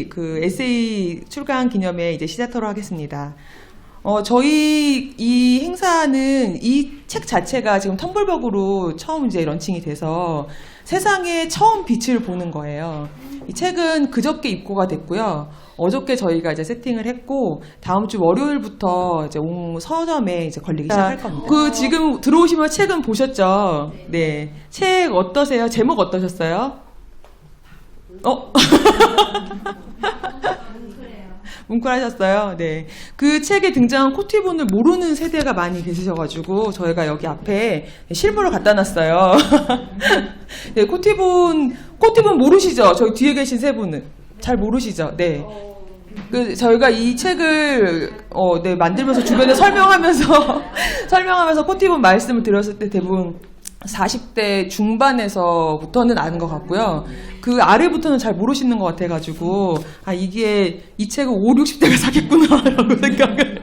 그 에세이 출간 기념회 이제 시작하도록 하겠습니다. 저희 이 행사는 이 책 자체가 지금 텀블벅으로 처음 이제 런칭이 돼서 세상에 처음 빛을 보는 거예요. 이 책은 그저께 입고가 됐고요. 어저께 저희가 이제 세팅을 했고 다음 주 월요일부터 이제 서점에 이제 걸리기 시작할 겁니다. 그 지금 들어오시면 책은 보셨죠? 네. 책 어떠세요? 제목 어떠셨어요? 뭉클하셨어요? 네. 그 책에 등장한 코티본을 모르는 세대가 많이 계시셔가지고 저희가 여기 앞에 실물을 갖다 놨어요. 네, 코티본 모르시죠? 저희 뒤에 계신 세 분은 잘 모르시죠? 네. 저희가 이 책을 네, 만들면서 주변에 설명하면서 코티본 말씀을 드렸을 때 대부분 40대 중반에서부터는 아는 것 같고요. 그 아래부터는 잘 모르시는 것 같아가지고 이 책을 5, 60대가 사겠구나라고 생각을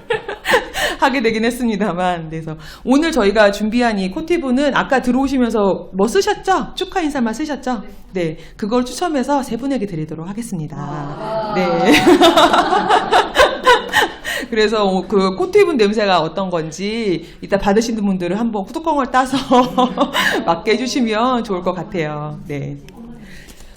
하게 되긴 했습니다만. 그래서 오늘 저희가 준비한 이 코티본은 아까 들어오시면서 뭐 쓰셨죠? 축하 인사만 쓰셨죠? 네, 그걸 추첨해서 세 분에게 드리도록 하겠습니다. 네. 그래서 그 코티본 냄새가 어떤 건지 이따 받으시는 분들은 한번 뚜껑을 따서 맡게 해주시면 좋을 것 같아요. 네.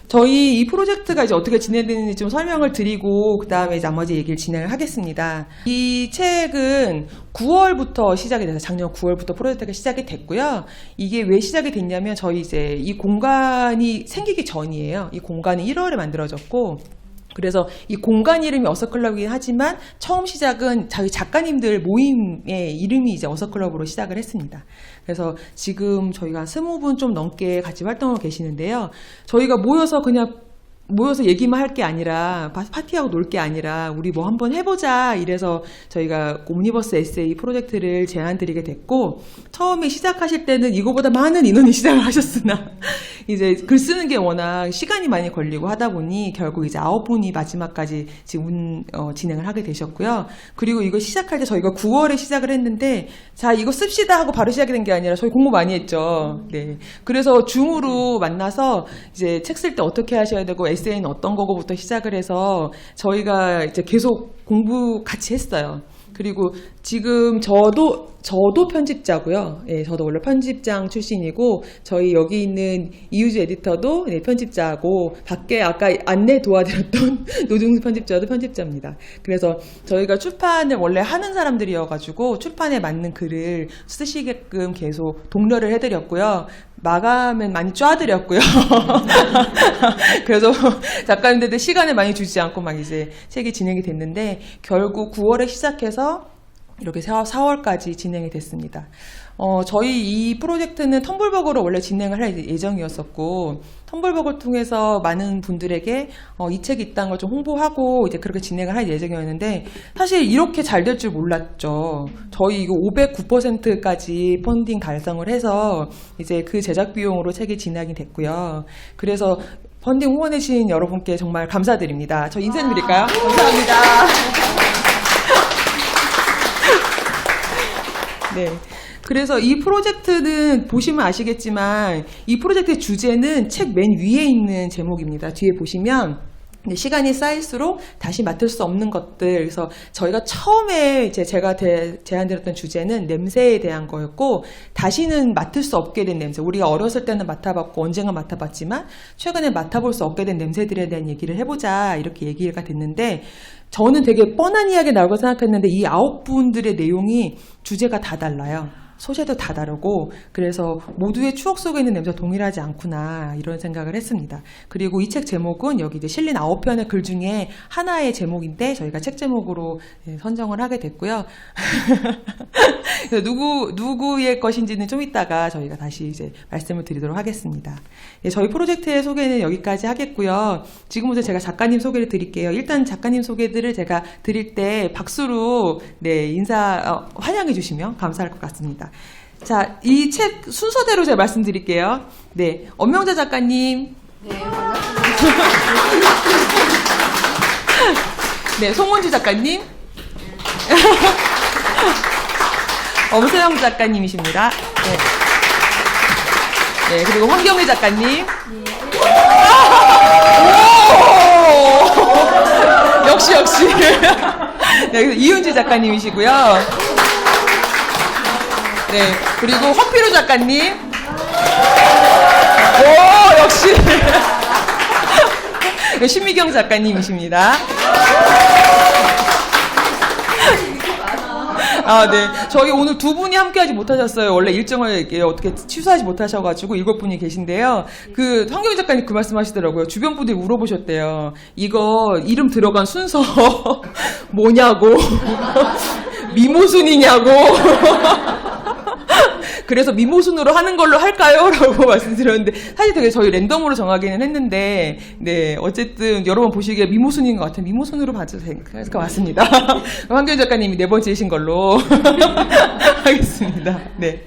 저희 이 프로젝트가 이제 어떻게 진행되는지 좀 설명을 드리고 그 다음에 나머지 얘기를 진행을 하겠습니다. 이 책은 9월부터 시작이 돼서 작년 9월부터 프로젝트가 시작이 됐고요. 이게 왜 시작이 됐냐면 저희 이제 이 공간이 생기기 전이에요. 이 공간이 1월에 만들어졌고 그래서 이 공간 이름이 어서클럽이긴 하지만 처음 시작은 자기 작가님들 모임의 이름이 이제 어서클럽으로 시작을 했습니다. 그래서 지금 저희가 20분 좀 넘게 같이 활동하고 계시는데요. 저희가 모여서 얘기만 할 게 아니라 파티하고 놀 게 아니라 우리 뭐 한번 해보자 이래서 저희가 옴니버스 에세이 프로젝트를 제안드리게 됐고 처음에 시작하실 때는 이거보다 많은 인원이 시작을 하셨으나 이제 글 쓰는 게 워낙 시간이 많이 걸리고 하다 보니 결국 이제 9분이 마지막까지 지금 진행을 하게 되셨고요. 그리고 이거 시작할 때 저희가 9월에 시작을 했는데 자 이거 씁시다 하고 바로 시작이 된 게 아니라 저희 공부 많이 했죠. 네. 그래서 줌으로 만나서 이제 책 쓸 때 어떻게 하셔야 되고 에세이는 어떤 거고부터 시작을 해서 저희가 이제 계속 공부 같이 했어요. 그리고 지금 저도 편집자고요. 예, 저도 원래 편집장 출신이고 저희 여기 있는 이유주 에디터도 네, 편집자고 밖에 아까 안내 도와드렸던 노중수 편집자도 편집자입니다. 그래서 저희가 출판을 원래 하는 사람들이어가지고 출판에 맞는 글을 쓰시게끔 계속 독려를 해드렸고요. 마감은 많이 쫙드렸고요. 그래서 작가님들한테 시간을 많이 주지 않고 막 이제 책이 진행이 됐는데 결국 9월에 시작해서 이렇게 4월까지 진행이 됐습니다. 저희 이 프로젝트는 텀블벅으로 원래 진행을 할 예정이었었고 텀블벅을 통해서 많은 분들에게 이 책이 있다는 걸 좀 홍보하고 이제 그렇게 진행을 할 예정이었는데 사실 이렇게 잘 될 줄 몰랐죠. 저희 이거 509%까지 펀딩 달성을 해서 이제 그 제작 비용으로 책이 진행이 됐고요. 그래서 펀딩 후원해주신 여러분께 정말 감사드립니다. 저 인사드릴까요? 감사합니다. 네. 그래서 이 프로젝트는 보시면 아시겠지만 이 프로젝트의 주제는 책 맨 위에 있는 제목입니다. 뒤에 보시면 시간이 쌓일수록 다시 맡을 수 없는 것들. 그래서 저희가 처음에 제가 제안드렸던 주제는 냄새에 대한 거였고 다시는 맡을 수 없게 된 냄새. 우리가 어렸을 때는 맡아봤고 언젠가 맡아봤지만 최근에 맡아볼 수 없게 된 냄새들에 대한 얘기를 해보자 이렇게 얘기가 됐는데 저는 되게 뻔한 이야기 나올 거 생각했는데 이 9분들의 내용이 주제가 다 달라요. 소재도 다 다르고 그래서 모두의 추억 속에 있는 냄새가 동일하지 않구나 이런 생각을 했습니다. 그리고 이 책 제목은 여기 이제 실린 9편의 글 중에 하나의 제목인데 저희가 책 제목으로 선정을 하게 됐고요. 누구의 것인지는 좀 이따가 저희가 다시 이제 말씀을 드리도록 하겠습니다. 저희 프로젝트의 소개는 여기까지 하겠고요. 지금부터 제가 작가님 소개를 드릴게요. 일단 작가님 소개들을 제가 드릴 때 박수로 환영해 주시면 감사할 것 같습니다. 자, 이 책 순서대로 제가 말씀드릴게요. 네, 엄명자 작가님. 네, 반갑습니다. 네, 송원주 작가님. 엄소영 작가님이십니다. 네. 네, 그리고 황경혜 작가님. 네. 역시. 네, 그래서 이은지 작가님이시고요. 네, 그리고 허피루 작가님. 오, 역시. 신미경 작가님이십니다. 아, 네. 저희 오늘 두 분이 함께하지 못하셨어요. 원래 일정을 어떻게 취소하지 못하셔가지고 7분이 계신데요. 그 황교익 작가님 그 말씀하시더라고요. 주변 분들이 물어보셨대요. 이거 이름 들어간 순서 뭐냐고, 미모순이냐고. 그래서 미모순으로 하는 걸로 할까요? 라고 말씀드렸는데, 사실 되게 저희 랜덤으로 정하기는 했는데, 네, 어쨌든 여러분 보시기에 미모순인 것 같아요. 미모순으로 봐주셔도 될 것 같습니다. 황교익 작가님이 4번째이신 걸로 하겠습니다. 네.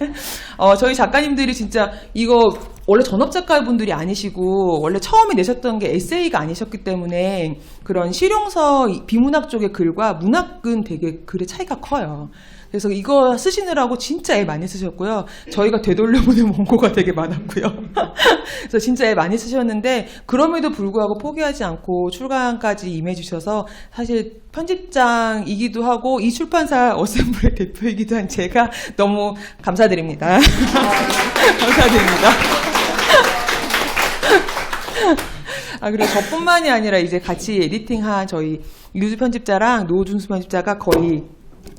저희 작가님들이 진짜 이거 원래 전업 작가분들이 아니시고, 원래 처음에 내셨던 게 에세이가 아니셨기 때문에 그런 실용서 비문학 쪽의 글과 문학은 되게 글의 차이가 커요. 그래서 이거 쓰시느라고 진짜 애 많이 쓰셨고요. 저희가 되돌려보낸 원고가 되게 많았고요. 그래서 진짜 애 많이 쓰셨는데 그럼에도 불구하고 포기하지 않고 출간까지 임해주셔서 사실 편집장이기도 하고 이 출판사 어셈블의 대표이기도 한 제가 너무 감사드립니다. 감사드립니다. 그리고 저뿐만이 아니라 이제 같이 에디팅한 저희 유주 편집자랑 노준수 편집자가 거의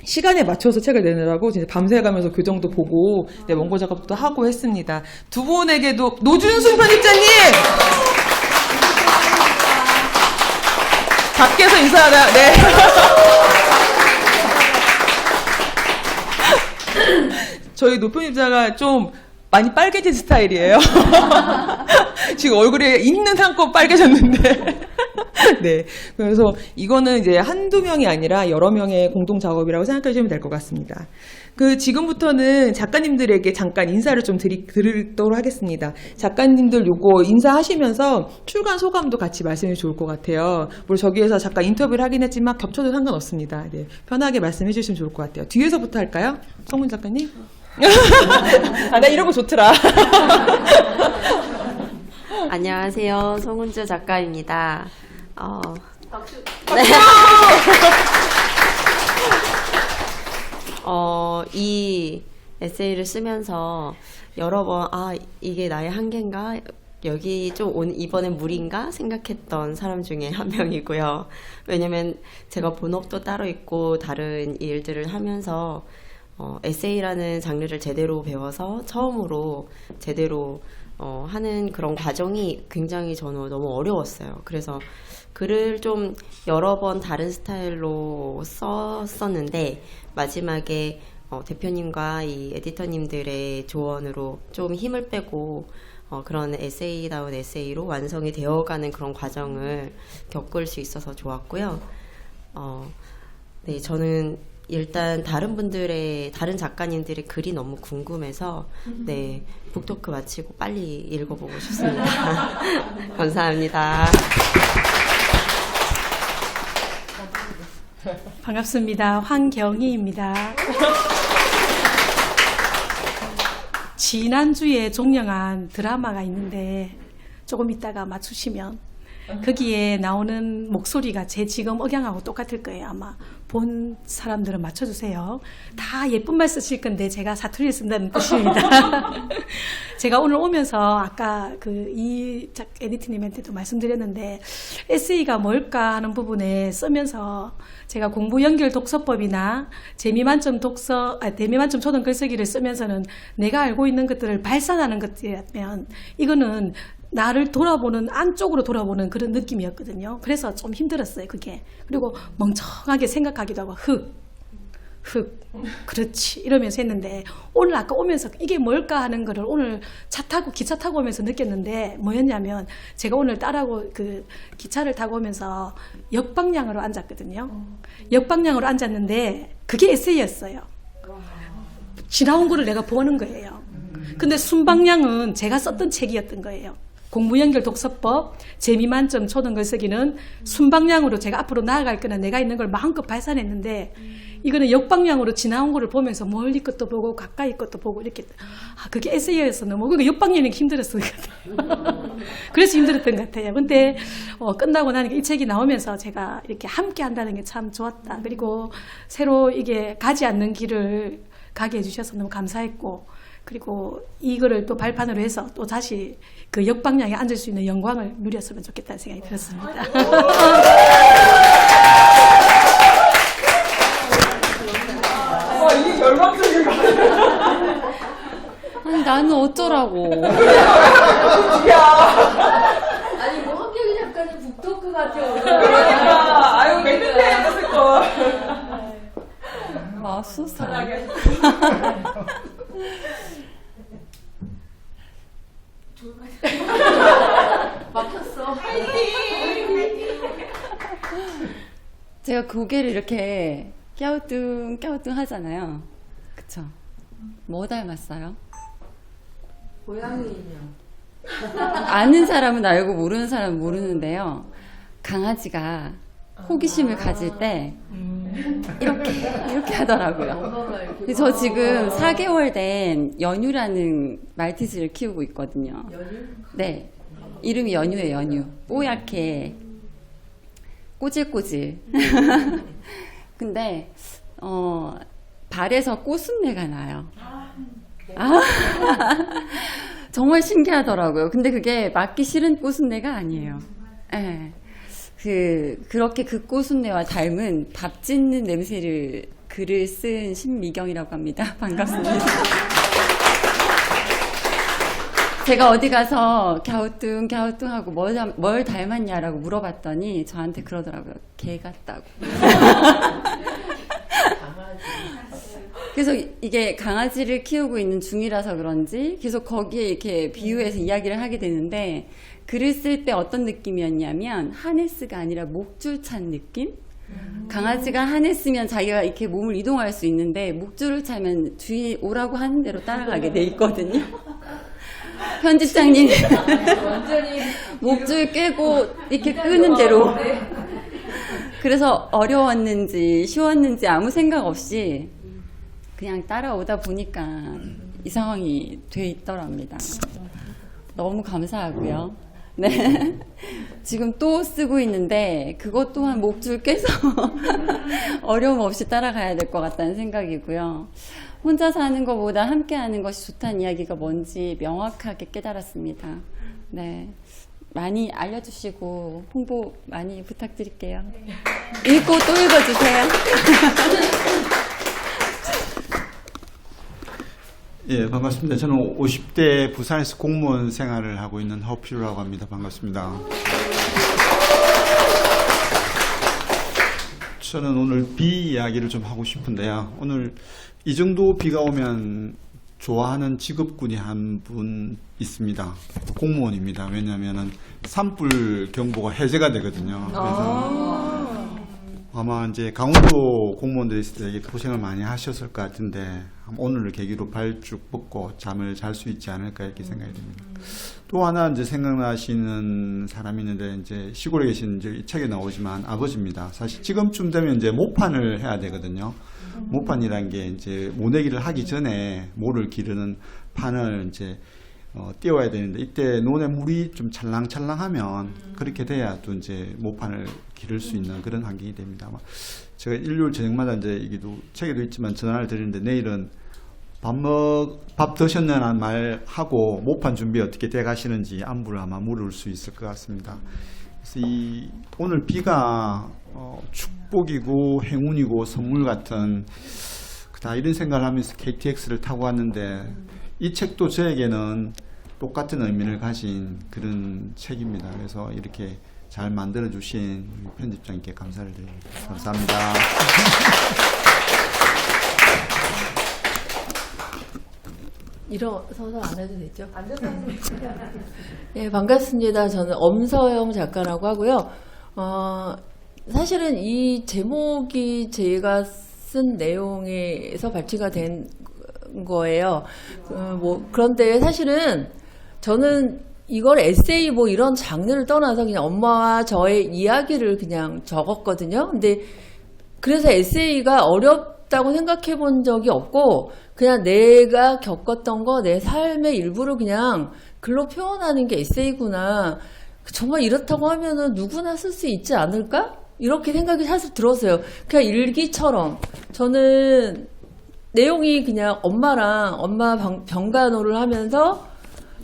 시간에 맞춰서 책을 내느라고 진짜 밤새가면서 교정도 보고 네, 원고 작업도 하고 했습니다. 두 분에게도 노준수 편집자님! 밖에서 인사하다, 네. 저희 노 편집자가 좀 많이 빨개진 스타일이에요. 지금 얼굴에 있는 한껏 빨개졌는데. 네. 그래서 이거는 이제 한두 명이 아니라 여러 명의 공동 작업이라고 생각해 주시면 될 것 같습니다. 지금부터는 작가님들에게 잠깐 인사를 좀 드리도록 하겠습니다. 작가님들 요거 인사하시면서 출간 소감도 같이 말씀해 좋을 것 같아요. 물론 저기에서 잠깐 인터뷰를 하긴 했지만 겹쳐도 상관없습니다. 네. 편하게 말씀해 주시면 좋을 것 같아요. 뒤에서부터 할까요? 성문 작가님? 나 이런 거 좋더라. 안녕하세요. 송은주 작가입니다. 네. 이 에세이를 쓰면서 여러 번, 이게 나의 한계인가? 여기 좀 이번엔 무리인가? 생각했던 사람 중에 한 명이고요. 왜냐면 제가 본업도 따로 있고 다른 일들을 하면서 에세이라는 장르를 제대로 배워서 처음으로 제대로 하는 그런 과정이 굉장히 저는 너무 어려웠어요. 그래서 글을 좀 여러 번 다른 스타일로 썼었는데 마지막에 대표님과 이 에디터님들의 조언으로 좀 힘을 빼고 그런 에세이다운 에세이로 완성이 되어가는 그런 과정을 겪을 수 있어서 좋았고요. 네, 저는 일단 다른 작가님들의 글이 너무 궁금해서 네, 북토크 마치고 빨리 읽어보고 싶습니다. 감사합니다. 반갑습니다. 황경희입니다. 지난주에 종영한 드라마가 있는데 조금 이따가 맞추시면 거기에 나오는 목소리가 제 지금 억양하고 똑같을 거예요. 아마 본 사람들은 맞춰주세요. 다 예쁜 말 쓰실 건데 제가 사투리를 쓴다는 뜻입니다. 제가 오늘 오면서 아까 이 에디터님한테도 말씀드렸는데 에세이가 뭘까 하는 부분에 쓰면서 제가 공부 연결 독서법이나 재미만점 대미만점 초등 글쓰기를 쓰면서는 내가 알고 있는 것들을 발산하는 것이라면 이거는 나를 돌아보는, 안쪽으로 돌아보는 그런 느낌이었거든요. 그래서 좀 힘들었어요, 그게. 그리고 멍청하게 생각하기도 하고, 그렇지. 이러면서 했는데, 오늘 아까 오면서 이게 뭘까 하는 거를 오늘 기차 타고 오면서 느꼈는데, 뭐였냐면, 제가 오늘 딸하고 기차를 타고 오면서 역방향으로 앉았거든요. 역방향으로 앉았는데, 그게 에세이였어요. 지나온 거를 내가 보는 거예요. 근데 순방향은 제가 썼던 책이었던 거예요. 공부연결 독서법, 재미만점 초등글쓰기는 순방향으로 제가 앞으로 나아갈 거는 내가 있는 걸 마음껏 발산했는데 이거는 역방향으로 지나온 거를 보면서 멀리 것도 보고 가까이 것도 보고 이렇게 그게 에세이였어. 너무 그러니까 역방향이 힘들었어요. 그래서 힘들었던 것 같아요. 근데 끝나고 나니까 이 책이 나오면서 제가 이렇게 함께 한다는 게 참 좋았다. 그리고 새로 이게 가지 않는 길을 가게 해주셔서 너무 감사했고, 그리고 이거를 또 발판으로 해서 또 다시 그 역방향에 앉을 수 있는 영광을 누렸으면 좋겠다는 생각이 들었습니다. 이게 열광적인 아니, 나는 어쩌라고. 아니 뭐 합격이 잠깐은 북토크 같아요. 그러니까 아유 멘트 했을 거. 맙소사. 막혔어. 제가 고개를 이렇게 갸우뚱 하잖아요. 그쵸? 뭐 닮았어요? 고양이 인형. 아는 사람은 알고 모르는 사람은 모르는데요. 강아지가 호기심을 가질 때 이렇게 하더라고요. 엄마가 이렇게. 근데 저 지금 4개월 된 연유라는 말티즈를 키우고 있거든요. 연유? 네. 이름이 연유예요, 연유. 뽀얗게 꼬질꼬질. 근데 발에서 꽃순내가 나요. 아, 정말 신기하더라고요. 근데 그게 맡기 싫은 꽃순내가 아니에요. 네. 그렇게 그 꽃순내와 닮은 밥 짓는 냄새를 글을 쓴 신미경이라고 합니다. 반갑습니다. 제가 어디 가서 갸우뚱하고 뭘 닮았냐라고 물어봤더니 저한테 그러더라고요. 개 같다고. 그래서 이게 강아지를 키우고 있는 중이라서 그런지 계속 거기에 이렇게 비유해서 이야기를 하게 되는데, 글을 쓸 때 어떤 느낌이었냐면 하네스가 아니라 목줄 찬 느낌? 강아지가 하네스면 자기가 이렇게 몸을 이동할 수 있는데 목줄을 차면 주위 오라고 하는 대로 따라가게 돼 있거든요. 편집장님 완전히 목줄 꿰고 이렇게 끄는 대로. 그래서 어려웠는지 쉬웠는지 아무 생각 없이 그냥 따라오다 보니까 이 상황이 돼 있더랍니다. 너무 감사하고요. 네. 지금 또 쓰고 있는데 그것 또한 목줄 꿰서 어려움 없이 따라가야 될 것 같다는 생각이고요. 혼자 사는 것보다 함께 하는 것이 좋다는 이야기가 뭔지 명확하게 깨달았습니다. 네. 많이 알려주시고 홍보 많이 부탁드릴게요. 읽고 또 읽어주세요. 예, 반갑습니다. 저는 50대 부산에서 공무원 생활을 하고 있는 허필우라고 합니다. 반갑습니다. 저는 오늘 비 이야기를 좀 하고 싶은데요. 오늘 이 정도 비가 오면 좋아하는 직업군이 한 분 있습니다. 공무원입니다. 왜냐하면 산불 경보가 해제가 되거든요. 그래서 아마 이제 강원도 공무원들이 되게 고생을 많이 하셨을 것 같은데 오늘을 계기로 발쭉 뻗고 잠을 잘 수 있지 않을까 이렇게 생각이 듭니다. 또 하나 이제 생각나시는 사람이 있는데 이제 시골에 계신 이제 이 책에 나오지만 아버지입니다. 사실 지금쯤 되면 이제 모판을 해야 되거든요. 모판이란 게 이제 모내기를 하기 전에 모를 기르는 판을 이제 띄워야 되는데 이때 논에 물이 좀 찰랑찰랑하면 그렇게 돼야 또 이제 모판을 기를 수 있는 그런 환경이 됩니다. 제가 일요일 저녁마다 이제 이게도 책에도 있지만 전화를 드리는데 내일은 밥 드셨냐는 말 하고 모판 준비 어떻게 돼 가시는지 안부를 아마 물을 수 있을 것 같습니다. 그래서 오늘 비가 축복이고 행운이고 선물 같은 다 이런 생각을 하면서 KTX를 타고 왔는데 이 책도 저에게는 똑같은 의미를 가진 그런 책입니다. 그래서 이렇게 잘 만들어 주신 편집장님께 감사를 드립니다. 감사합니다. 일어서서 안 해도 되죠? 네, 반갑습니다. 저는 엄서영 작가라고 하고요. 사실은 이 제목이 제가 쓴 내용에서 발췌가 된 거예요. 그런데 사실은 저는 이걸 에세이 뭐 이런 장르를 떠나서 그냥 엄마와 저의 이야기를 그냥 적었거든요. 근데 그래서 에세이가 겪었다고 생각해 본 적이 없고 그냥 내가 겪었던 거 내 삶의 일부를 그냥 글로 표현하는 게 에세이구나. 정말 이렇다고 하면은 누구나 쓸 수 있지 않을까? 이렇게 생각이 사실 들었어요. 그냥 일기처럼. 저는 내용이 그냥 엄마 병간호를 하면서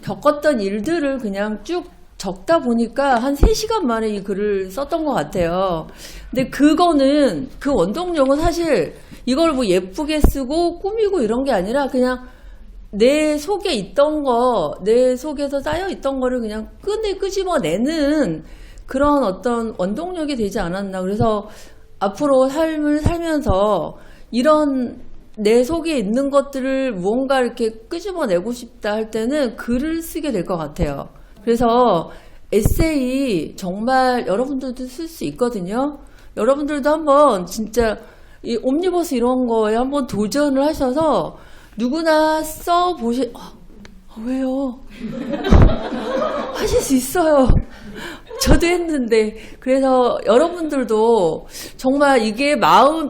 겪었던 일들을 그냥 쭉 적다 보니까 한 3시간 만에 이 글을 썼던 것 같아요. 근데 그거는, 그 원동력은 사실 이걸 뭐 예쁘게 쓰고 꾸미고 이런 게 아니라 그냥 내 속에 있던 거, 내 속에서 쌓여 있던 거를 그냥 끄집어내는 그런 어떤 원동력이 되지 않았나. 그래서 앞으로 삶을 살면서 이런 내 속에 있는 것들을 무언가 이렇게 끄집어내고 싶다 할 때는 글을 쓰게 될 것 같아요. 그래서 에세이 정말 여러분들도 쓸 수 있거든요. 여러분들도 한번 진짜 이 옴니버스 이런 거에 한번 도전을 하셔서 누구나 왜요? 하실 수 있어요. 저도 했는데. 그래서 여러분들도 정말 이게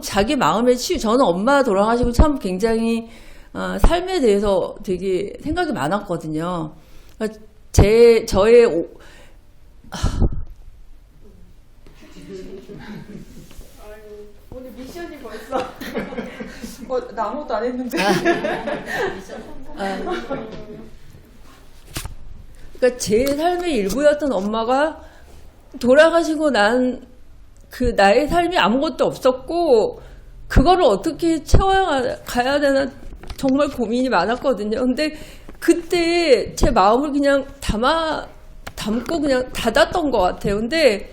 자기 마음의 치유. 저는 엄마 돌아가시고 참 굉장히 삶에 대해서 되게 생각이 많았거든요. 저의 오늘 미션이 벌써 나 아무것도 안 했는데. 그러니까 제 삶의 일부였던 엄마가 돌아가시고 난 그 나의 삶이 아무것도 없었고 그거를 어떻게 채워가야 되나 정말 고민이 많았거든요. 근데 그때 제 마음을 그냥 담고 그냥 닫았던 것 같아요. 근데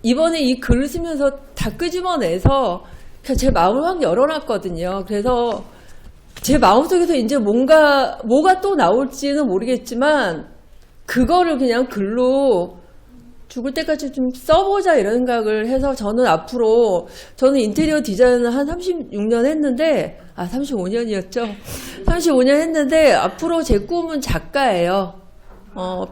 이번에 이 글을 쓰면서 다 끄집어내서 그냥 제 마음을 확 열어놨거든요. 그래서 제 마음속에서 이제 뭐가 또 나올지는 모르겠지만 그거를 그냥 글로 죽을 때까지 좀 써보자 이런 생각을 해서 저는 인테리어 디자인을 한 36년 했는데 35년이었죠. 35년 했는데 앞으로 제 꿈은 작가예요.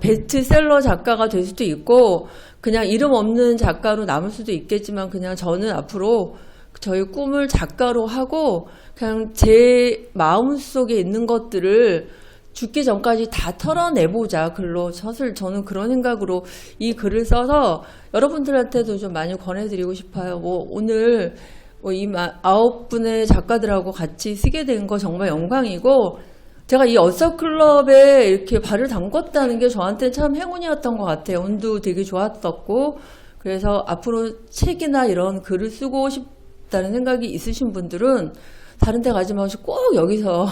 베스트셀러 작가가 될 수도 있고 그냥 이름 없는 작가로 남을 수도 있겠지만 그냥 저는 앞으로 저희 꿈을 작가로 하고 그냥 제 마음속에 있는 것들을 죽기 전까지 다 털어내보자 글로. 사실 저는 그런 생각으로 이 글을 써서 여러분들한테도 좀 많이 권해드리고 싶어요. 오늘 이 9분의 작가들하고 같이 쓰게 된 거 정말 영광이고 제가 이 어서클럽에 이렇게 발을 담궜다는 게 저한테 참 행운이었던 것 같아요. 운도 되게 좋았었고 그래서 앞으로 책이나 이런 글을 쓰고 싶다는 생각이 있으신 분들은 다른 데 가지 마시고 꼭 여기서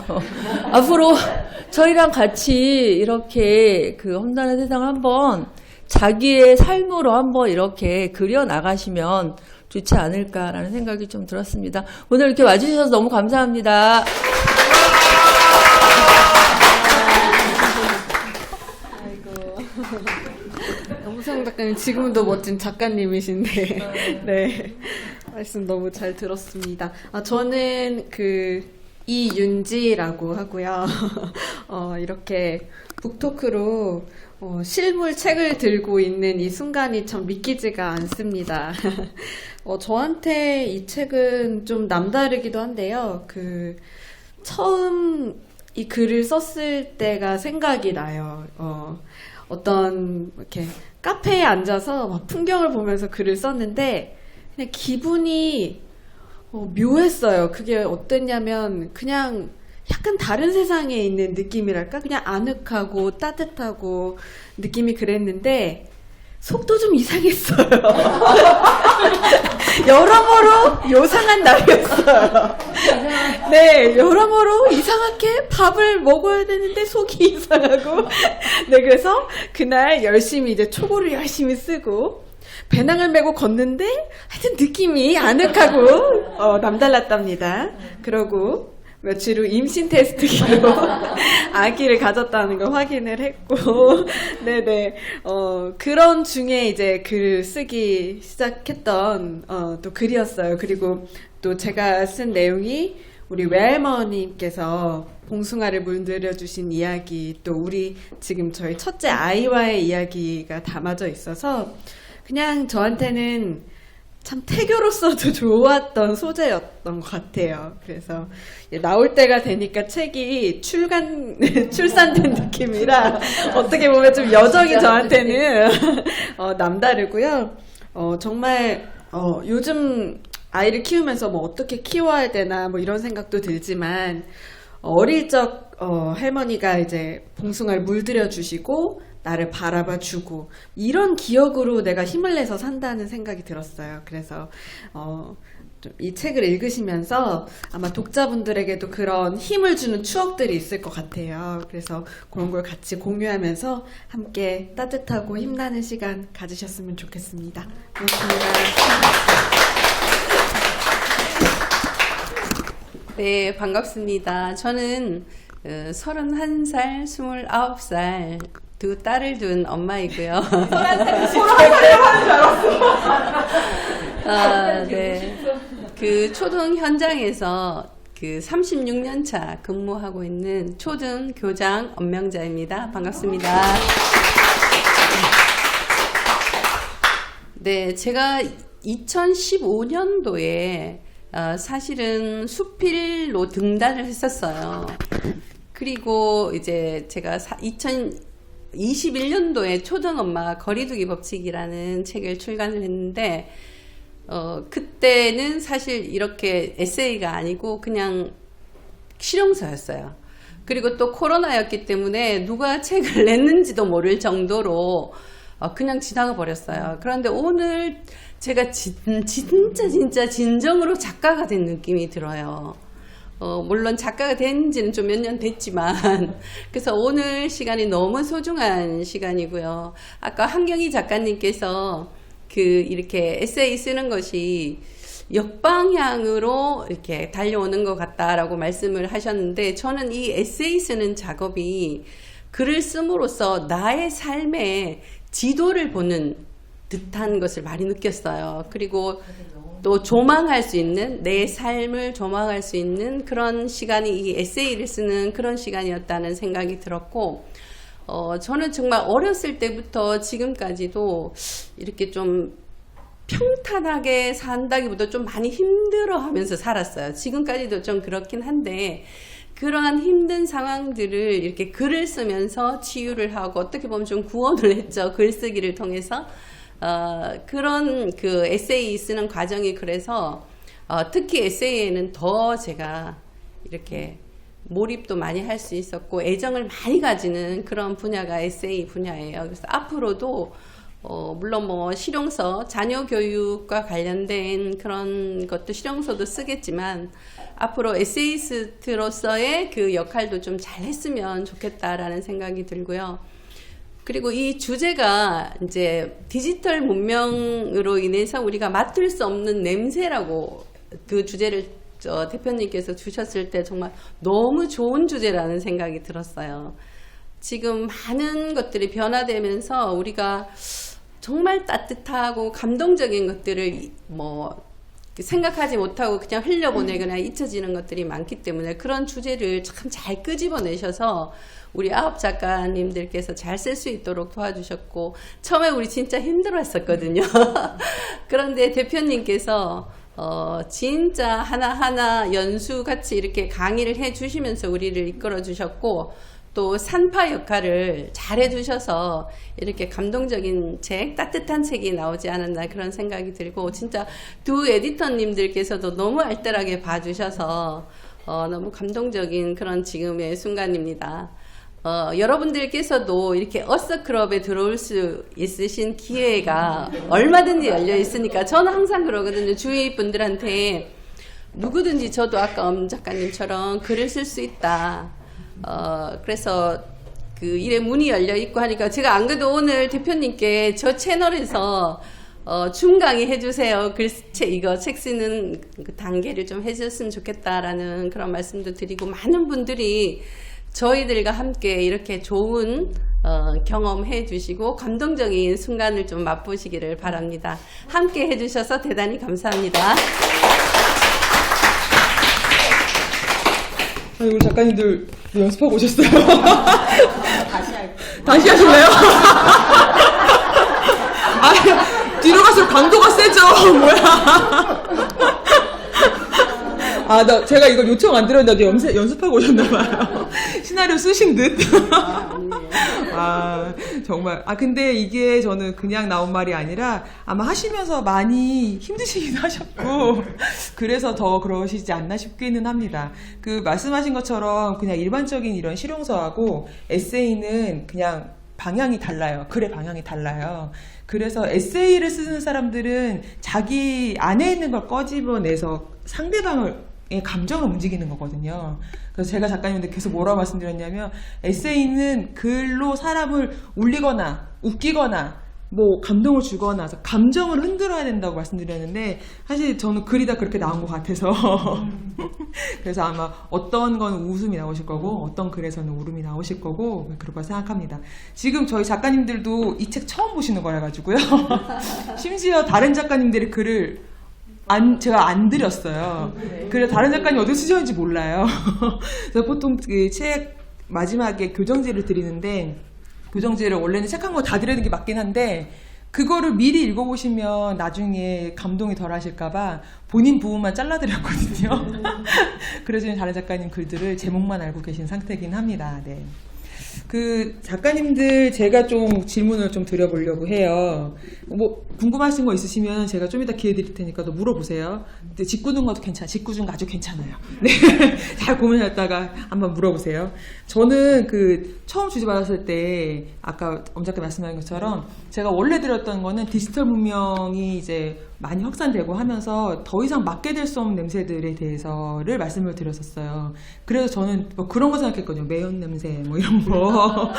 앞으로 저희랑 같이 이렇게 그 험난한 세상을 한번 자기의 삶으로 한번 이렇게 그려나가시면 좋지 않을까라는 생각이 좀 들었습니다. 오늘 이렇게 와주셔서 너무 감사합니다. 엄수영 작가님 지금도 멋진 작가님이신데 네 말씀 너무 잘 들었습니다. 저는 이윤지라고 하고요. 이렇게 북토크로 실물 책을 들고 있는 이 순간이 참 믿기지가 않습니다. 저한테 이 책은 좀 남다르기도 한데요. 처음 이 글을 썼을 때가 생각이 나요. 어떤 이렇게 카페에 앉아서 막 풍경을 보면서 글을 썼는데 그냥 기분이 묘했어요. 그게 어땠냐면 그냥 약간 다른 세상에 있는 느낌이랄까? 그냥 아늑하고 따뜻하고 느낌이 그랬는데 속도 좀 이상했어요. 여러모로 요상한 날이었어요. 네, 여러모로 이상하게 밥을 먹어야 되는데 속이 이상하고 네, 그래서 그날 열심히 이제 초고를 열심히 쓰고 배낭을 메고 걷는데 하여튼 느낌이 아늑하고 남달랐답니다. 그러고 며칠 후 임신 테스트기로 아기를 가졌다는 걸 확인을 했고, 네네. 그런 중에 이제 글 쓰기 시작했던, 또 글이었어요. 그리고 또 제가 쓴 내용이 우리 외할머니께서 봉숭아를 물들여주신 이야기, 또 우리 지금 저희 첫째 아이와의 이야기가 담아져 있어서, 그냥 저한테는 참 태교로서도 좋았던 소재였던 것 같아요. 그래서 나올 때가 되니까 책이 출산된 느낌이라 어떻게 보면 좀 여정이 저한테는 남다르고요. 정말 요즘 아이를 키우면서 뭐 어떻게 키워야 되나 뭐 이런 생각도 들지만 어릴 적 할머니가 이제 봉숭아를 물들여 주시고 나를 바라봐 주고 이런 기억으로 내가 힘을 내서 산다는 생각이 들었어요. 그래서 좀 이 책을 읽으시면서 아마 독자분들에게도 그런 힘을 주는 추억들이 있을 것 같아요. 그래서 그런 걸 같이 공유하면서 함께 따뜻하고 힘나는 시간 가지셨으면 좋겠습니다. 고맙습니다. 네, 반갑습니다. 저는 31살, 29살 두 딸을 둔 엄마이고요. 네. 그 초등 현장에서 그 36년 차 근무하고 있는 초등 교장 엄명자입니다. 반갑습니다. 네, 제가 2015년도에 사실은 수필로 등단을 했었어요. 그리고 이제 제가 2021년도에 초등엄마 거리두기 법칙이라는 책을 출간을 했는데 그때는 사실 이렇게 에세이가 아니고 그냥 실용서였어요. 그리고 또 코로나였기 때문에 누가 책을 냈는지도 모를 정도로 그냥 지나가 버렸어요. 그런데 오늘 제가 진짜 진정으로 작가가 된 느낌이 들어요. 물론 작가가 된 지는 좀 몇 년 됐지만 그래서 오늘 시간이 너무 소중한 시간이고요. 아까 한경희 작가님께서 이렇게 에세이 쓰는 것이 역방향으로 이렇게 달려오는 것 같다라고 말씀을 하셨는데 저는 이 에세이 쓰는 작업이 글을 씀으로써 나의 삶의 지도를 보는 듯한 것을 많이 느꼈어요. 그리고 또 조망할 수 있는 내 삶을 조망할 수 있는 그런 시간이 이 에세이를 쓰는 그런 시간이었다는 생각이 들었고 저는 정말 어렸을 때부터 지금까지도 이렇게 좀 평탄하게 산다기보다 좀 많이 힘들어하면서 살았어요. 지금까지도 좀 그렇긴 한데 그러한 힘든 상황들을 이렇게 글을 쓰면서 치유를 하고 어떻게 보면 좀 구원을 했죠. 글쓰기를 통해서 그런 그 에세이 쓰는 과정이 그래서 특히 에세이에는 더 제가 이렇게 몰입도 많이 할 수 있었고 애정을 많이 가지는 그런 분야가 에세이 분야예요. 그래서 앞으로도 물론 뭐 실용서, 자녀 교육과 관련된 그런 것도 실용서도 쓰겠지만 앞으로 에세이스트로서의 그 역할도 좀 잘했으면 좋겠다라는 생각이 들고요. 그리고 이 주제가 이제 디지털 문명으로 인해서 우리가 맡을 수 없는 냄새라고 그 주제를 대표님께서 주셨을 때 정말 너무 좋은 주제라는 생각이 들었어요. 지금 많은 것들이 변화되면서 우리가 정말 따뜻하고 감동적인 것들을 뭐 생각하지 못하고 그냥 흘려보내거나 잊혀지는 것들이 많기 때문에 그런 주제를 참 잘 끄집어내셔서 우리 아홉 작가님들께서 잘 쓸 수 있도록 도와주셨고 처음에 우리 진짜 힘들어 했었거든요. 그런데 대표님께서 진짜 하나하나 연수같이 이렇게 강의를 해 주시면서 우리를 이끌어 주셨고 또 산파 역할을 잘 해주셔서 이렇게 감동적인 책, 따뜻한 책이 나오지 않았나 그런 생각이 들고 진짜 두 에디터님들께서도 너무 알뜰하게 봐주셔서 너무 감동적인 그런 지금의 순간입니다. 여러분들께서도 이렇게 어서클럽에 들어올 수 있으신 기회가 얼마든지 열려 있으니까 저는 항상 그러거든요. 주위 분들한테 누구든지 저도 아까 엄 작가님처럼 글을 쓸 수 있다. 그래서 그 일에 문이 열려 있고 하니까 제가 안 그래도 오늘 대표님께 저 채널에서 중강의 해주세요. 이거 책 쓰는 그 단계를 좀 해줬으면 좋겠다라는 그런 말씀도 드리고 많은 분들이 저희들과 함께 이렇게 좋은 경험해 주시고 감동적인 순간을 좀 맛보시기를 바랍니다. 함께 해주셔서 대단히 감사합니다. 아니, 우리 작가님들 연습하고 오셨어요? 다시 하실래요? 아니, 뒤로 가서 갈수록 강도가 세죠. 뭐야. 제가 이거 요청 안 드렸는데 연습하고 오셨나봐요. 시나리오 쓰신 듯. 정말. 근데 이게 저는 그냥 나온 말이 아니라 아마 하시면서 많이 힘드시기도 하셨고, 그래서 더 그러시지 않나 싶기는 합니다. 그 말씀하신 것처럼 그냥 일반적인 이런 실용서하고 에세이는 그냥 방향이 달라요. 글의 방향이 달라요. 그래서 에세이를 쓰는 사람들은 자기 안에 있는 걸 꺼집어내서 상대방의 감정을 움직이는 거거든요. 그래서 제가 작가님한테 계속 뭐라고 말씀드렸냐면, 에세이는 글로 사람을 울리거나 웃기거나 뭐 감동을 주거나 감정을 흔들어야 된다고 말씀드렸는데, 사실 저는 글이 다 그렇게 나온 것 같아서 그래서 아마 어떤 건 웃음이 나오실 거고 어떤 글에서는 울음이 나오실 거고 그렇게 생각합니다. 지금 저희 작가님들도 이 책 처음 보시는 거라 가지고요. 심지어 다른 작가님들의 글을 제가 안 드렸어요. 그래서 다른 작가님 어디 쓰셨는지 몰라요. 그래서 보통 그 책 마지막에 교정지를 드리는데, 교정지를 원래는 책 한 권 다 드리는 게 맞긴 한데, 그거를 미리 읽어보시면 나중에 감동이 덜 하실까봐 본인 부분만 잘라드렸거든요. 그래서 다른 작가님 글들을 제목만 알고 계신 상태긴 합니다. 네. 그 작가님들 제가 좀 질문을 좀 드려보려고 해요. 뭐 궁금하신 거 있으시면 제가 좀 이따 기회 드릴 테니까 또 물어보세요. 근데 짓궂은 것도 짓궂은 거 아주 괜찮아요. 네. 잘 고민했다가 한번 물어보세요. 저는 그 처음 주제 받았을 때 아까 엄 작가 말씀하신 것처럼 제가 원래 들었던 거는 디지털 문명이 이제 많이 확산되고 하면서 더 이상 맡게 될 수 없는 냄새들에 대해서를 말씀을 드렸었어요. 그래서 저는 뭐 그런 거 생각했거든요. 매연 냄새 뭐 이런 거.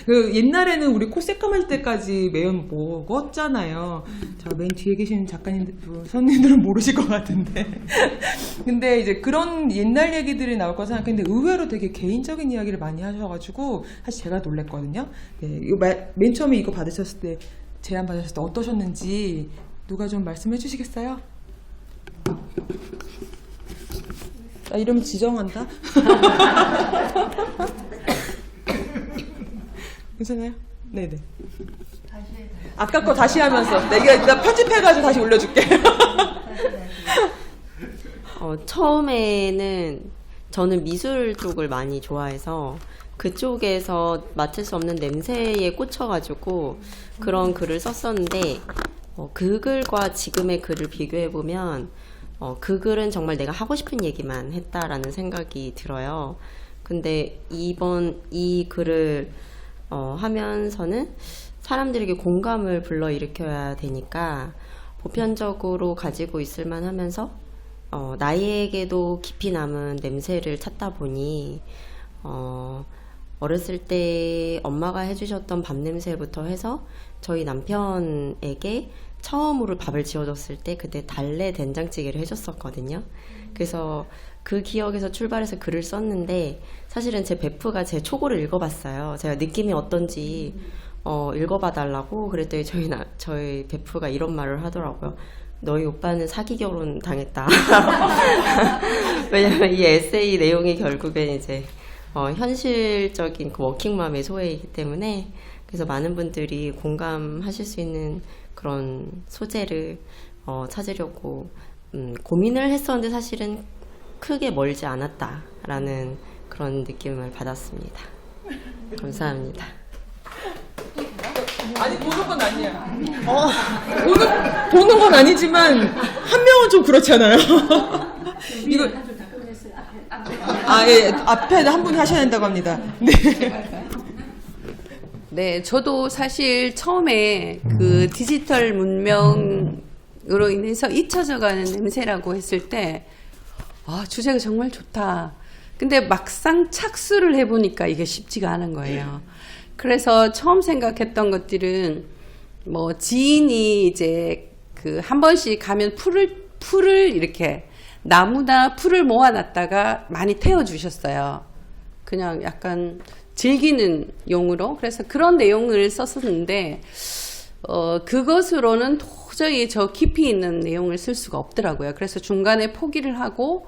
그 옛날에는 우리 코 새까만 때까지 매연 먹었잖아요. 자, 맨 뒤에 계신 작가님들, 선생님들은 모르실 것 같은데. 근데 이제 그런 옛날 얘기들이 나올 거 생각했는데 의외로 되게 개인적인 이야기를 많이 하셔가지고 사실 제가 놀랬거든요. 네, 이거 맨 처음에 이거 받으셨을 때, 제안 받으셨을 때 어떠셨는지 누가 좀 말씀해 주시겠어요? 나 이러면 지정한다? 괜찮아요? 네네. 아까 거 다시 하면서 내가 일단 편집해가지고 다시 올려줄게. 처음에는 저는 미술 쪽을 많이 좋아해서 그쪽에서 맡을 수 없는 냄새에 꽂혀가지고 그런 글을 썼었는데, 그 글과 지금의 글을 비교해보면 그 글은 정말 내가 하고 싶은 얘기만 했다라는 생각이 들어요. 근데 이번 이 글을 하면서는 사람들에게 공감을 불러일으켜야 되니까 보편적으로 가지고 있을만 하면서 나에게도 깊이 남은 냄새를 찾다 보니 어렸을 때 엄마가 해주셨던 밥 냄새부터 해서 저희 남편에게 처음으로 밥을 지어줬을 때 그때 달래 된장찌개를 해줬었거든요. 그래서 그 기억에서 출발해서 글을 썼는데, 사실은 제 베프가 제 초고를 읽어봤어요. 제가 느낌이 어떤지 읽어봐달라고 그랬더니 저희 베프가 이런 말을 하더라고요. 너희 오빠는 사기 결혼 당했다. 왜냐면 이 에세이 내용이 결국엔 이제 현실적인 그 워킹맘의 소외이기 때문에, 그래서 많은 분들이 공감하실 수 있는 그런 소재를 찾으려고 고민을 했었는데 사실은 크게 멀지 않았다라는 그런 느낌을 받았습니다. 감사합니다. 아니, 보는 건 아니야. 보는 건 아니지만 한 명은 좀 그렇잖아요. 이거 예, 앞에 한 분이 하셔야 된다고 합니다. 네. 네, 저도 사실 처음에 그 디지털 문명으로 인해서 잊혀져가는 냄새라고 했을 때, 주제가 정말 좋다. 근데 막상 착수를 해보니까 이게 쉽지가 않은 거예요. 그래서 처음 생각했던 것들은 뭐 지인이 이제 그 한 번씩 가면 풀을 이렇게 나무나 풀을 모아놨다가 많이 태워주셨어요. 그냥 약간 즐기는 용으로. 그래서 그런 내용을 썼었는데 그것으로는 도저히 저 깊이 있는 내용을 쓸 수가 없더라고요. 그래서 중간에 포기를 하고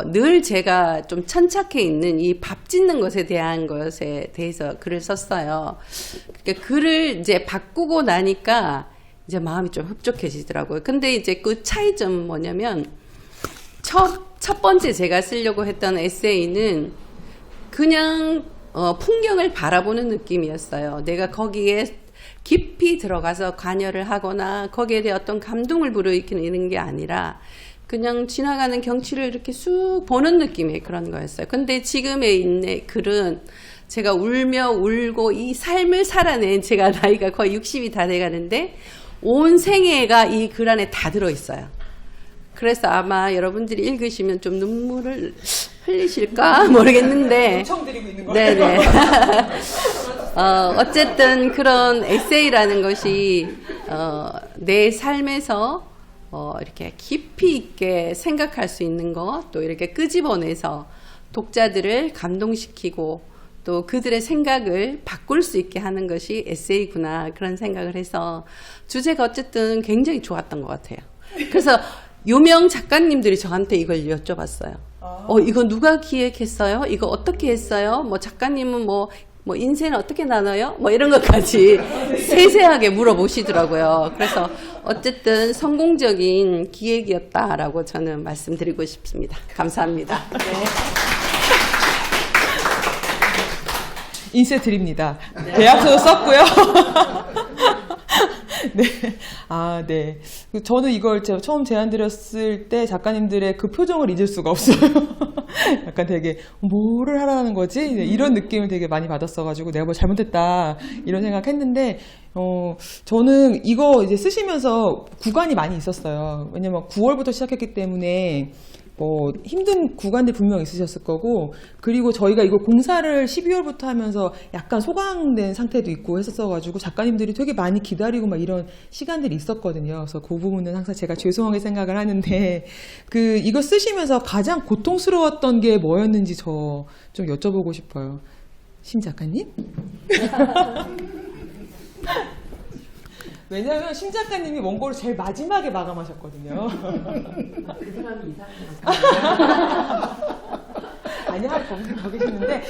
늘 제가 좀 천착해 있는 이 밥 짓는 것에 대한 것에 대해서 글을 썼어요. 그러니까 글을 이제 바꾸고 나니까 이제 마음이 좀 흡족해지더라고요. 근데 이제 그 차이점은 뭐냐면 첫 번째 제가 쓰려고 했던 에세이는 그냥 풍경을 바라보는 느낌이었어요. 내가 거기에 깊이 들어가서 관여를 하거나 거기에 대해 어떤 감동을 불러일으키는 게 아니라 그냥 지나가는 경치를 이렇게 쑥 보는 느낌의 그런 거였어요. 근데 지금의 있는 글은 제가 울며 울고 이 삶을 살아낸, 제가 나이가 거의 60이 다 돼가는데 온 생애가 이 글 안에 다 들어있어요. 그래서 아마 여러분들이 읽으시면 좀 눈물을 흘리실까 모르겠는데 청드리고 있는 거예요. 네네. 어쨌든 그런 에세이라는 것이 내 삶에서 이렇게 깊이 있게 생각할 수 있는 것, 또 이렇게 끄집어내서 독자들을 감동시키고 또 그들의 생각을 바꿀 수 있게 하는 것이 에세이구나, 그런 생각을 해서 주제가 어쨌든 굉장히 좋았던 것 같아요. 그래서 유명 작가님들이 저한테 이걸 여쭤봤어요. 이거 누가 기획했어요? 이거 어떻게 했어요? 뭐 작가님은 뭐 인생을 어떻게 나눠요? 뭐 이런 것까지 세세하게 물어보시더라고요. 그래서 어쨌든 성공적인 기획이었다라고 저는 말씀드리고 싶습니다. 감사합니다. 인쇄 드립니다. 계약서도 썼고요. 네. 아, 네. 저는 이걸 제가 처음 제안드렸을 때 작가님들의 그 표정을 잊을 수가 없어요. 약간 되게 뭐를 하라는 거지? 이런 느낌을 되게 많이 받았어가지고 내가 뭐 잘못했다 이런 생각했는데 저는 이거 이제 쓰시면서 구간이 많이 있었어요. 왜냐면 9월부터 시작했기 때문에 힘든 구간들 분명 있으셨을 거고, 그리고 저희가 이거 공사를 12월부터 하면서 약간 소강된 상태도 있고 했었어가지고 작가님들이 되게 많이 기다리고 막 이런 시간들이 있었거든요. 그래서 그 부분은 항상 제가 죄송하게 생각을 하는데, 이거 쓰시면서 가장 고통스러웠던 게 뭐였는지 저 좀 여쭤보고 싶어요. 심 작가님? 왜냐면 심 작가님이 원고를 제일 마지막에 마감하셨거든요. 그 사람이 이상해요. 아니요, 거기 계시는데.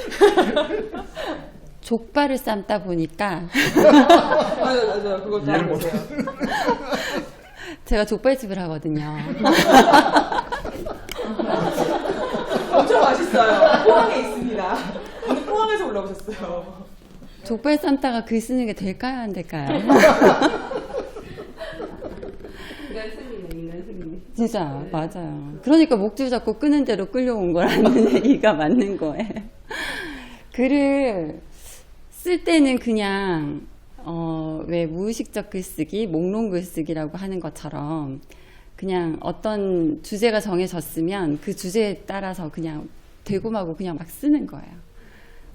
족발을 삶다 보니까 맞아요. 그거 잘 보세요. 제가 족발집을 하거든요. 엄청 맛있어요. 포항에 있습니다. 오늘 포항에서 올라오셨어요. 족발 삶다가 글 쓰는 게 될까요, 안 될까요? 진짜 맞아요. 그러니까 목줄 잡고 끄는 대로 끌려온 거라는 얘기가 맞는 거예요. 글을 쓸 때는 그냥 왜 무의식적 글쓰기, 목록 글쓰기라고 하는 것처럼 그냥 어떤 주제가 정해졌으면 그 주제에 따라서 그냥 되고 마고 그냥 막 쓰는 거예요.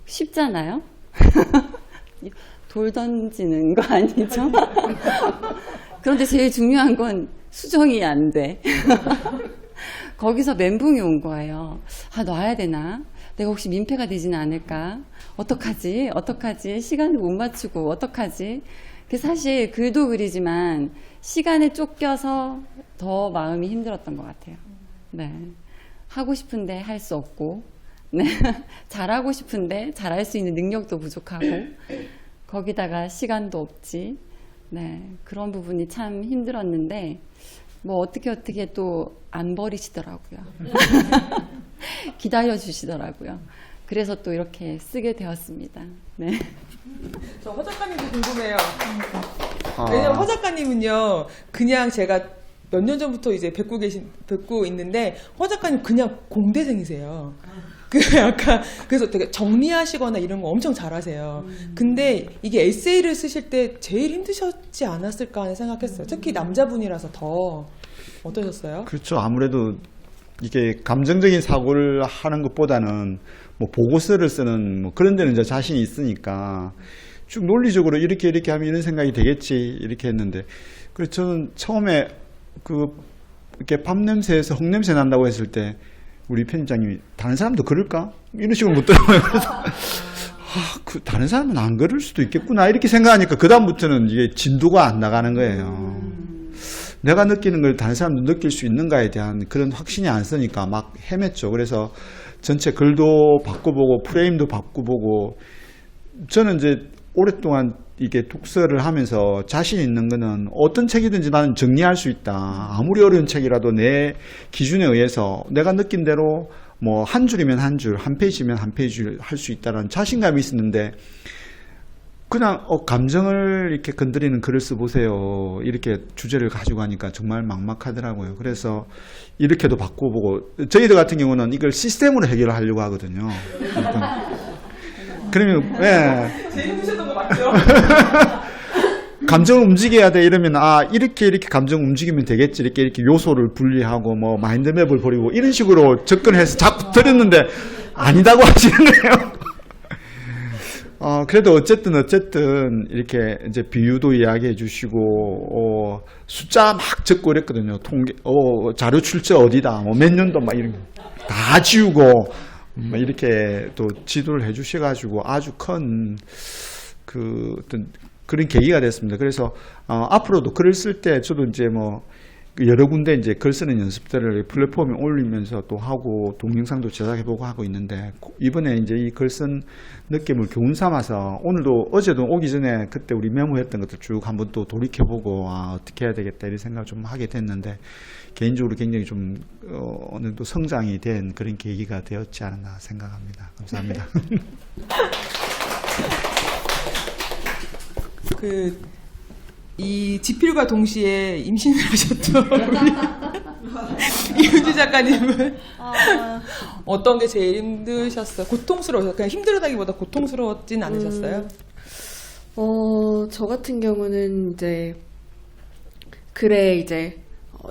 쉽잖아요? 돌 던지는 거 아니죠? 그런데 제일 중요한 건 수정이 안 돼. 거기서 멘붕이 온 거예요. 놔야 되나? 내가 혹시 민폐가 되지는 않을까? 어떡하지? 시간을 못 맞추고 어떡하지? 사실 글도 글이지만 시간에 쫓겨서 더 마음이 힘들었던 것 같아요. 네. 하고 싶은데 할 수 없고, 네. 잘하고 싶은데 잘할 수 있는 능력도 부족하고, 거기다가 시간도 없지. 네. 그런 부분이 참 힘들었는데, 어떻게 또 안 버리시더라고요. 기다려주시더라고요. 그래서 또 이렇게 쓰게 되었습니다. 네. 저 허 작가님도 궁금해요. 왜냐면 허 작가님은요, 그냥 제가 몇 년 전부터 이제 뵙고 있는데, 허 작가님 그냥 공대생이세요. 그래서 되게 정리하시거나 이런 거 엄청 잘하세요. 근데 이게 에세이를 쓰실 때 제일 힘드셨지 않았을까 하는 생각했어요. 특히 남자분이라서 더. 어떠셨어요? 그렇죠. 아무래도 이게 감정적인 사고를 하는 것보다는 보고서를 쓰는 그런 데는 이제 자신이 있으니까 쭉 논리적으로 이렇게 하면 이런 생각이 되겠지 이렇게 했는데, 그래서 저는 처음에 이렇게 밥 냄새에서 흙 냄새 난다고 했을 때 우리 편집장님이 다른 사람도 그럴까? 이런 식으로 묻더라고요. 그래서 다른 사람은 안 그럴 수도 있겠구나 이렇게 생각하니까 그 다음부터는 이게 진도가 안 나가는 거예요. 내가 느끼는 걸 다른 사람도 느낄 수 있는가에 대한 그런 확신이 안 서니까 막 헤맸죠. 그래서 전체 글도 바꿔보고 프레임도 바꿔보고, 저는 이제 오랫동안 이게 독서를 하면서 자신 있는 거는 어떤 책이든지 나는 정리할 수 있다. 아무리 어려운 책이라도 내 기준에 의해서 내가 느낀 대로 뭐 한 줄이면 한 줄, 한 페이지면 한 페이지 할 수 있다는 자신감이 있었는데 그냥 감정을 이렇게 건드리는 글을 써보세요. 이렇게 주제를 가지고 하니까 정말 막막하더라고요. 그래서 이렇게도 바꿔보고 저희들 같은 경우는 이걸 시스템으로 해결하려고 하거든요. 그러면 예. 제일 힘드셨던 거 맞죠? 감정을 움직여야 돼 이러면 이렇게 감정 움직이면 되겠지 이렇게 요소를 분리하고 뭐 마인드맵을 버리고 이런 식으로 접근해서 자꾸 들었는데 아니다고 하시는 거예요. 그래도 어쨌든 이렇게 이제 비유도 이야기해 주시고 숫자 막 적고 이랬거든요. 통계 자료 출처 어디다 뭐 몇 년도 막 이런 거 다 지우고 뭐 이렇게 또 지도를 해 주셔가지고 아주 큰 어떤 그런 계기가 됐습니다. 그래서 앞으로도 글을 쓸 때 저도 이제 뭐 여러 군데 이제 글 쓰는 연습들을 플랫폼에 올리면서 또 하고 동영상도 제작해보고 하고 있는데 이번에 이제 이 글 쓴 느낌을 교훈 삼아서 오늘도 어제도 오기 전에 그때 우리 메모했던 것들 쭉 한번 또 돌이켜보고 어떻게 해야 되겠다 이런 생각을 좀 하게 됐는데 개인적으로 굉장히 좀 어느 정도 성장이 된 그런 계기가 되었지 않았나 생각합니다. 감사합니다. 이 집필과 동시에 임신을 하셨던 우리 이은주 작가님은 어떤 게 제일 힘드셨어요? 고통스러워요? 그냥 힘들다기보다 고통스러웠진 않으셨어요? 저 같은 경우는 이제 글에 이제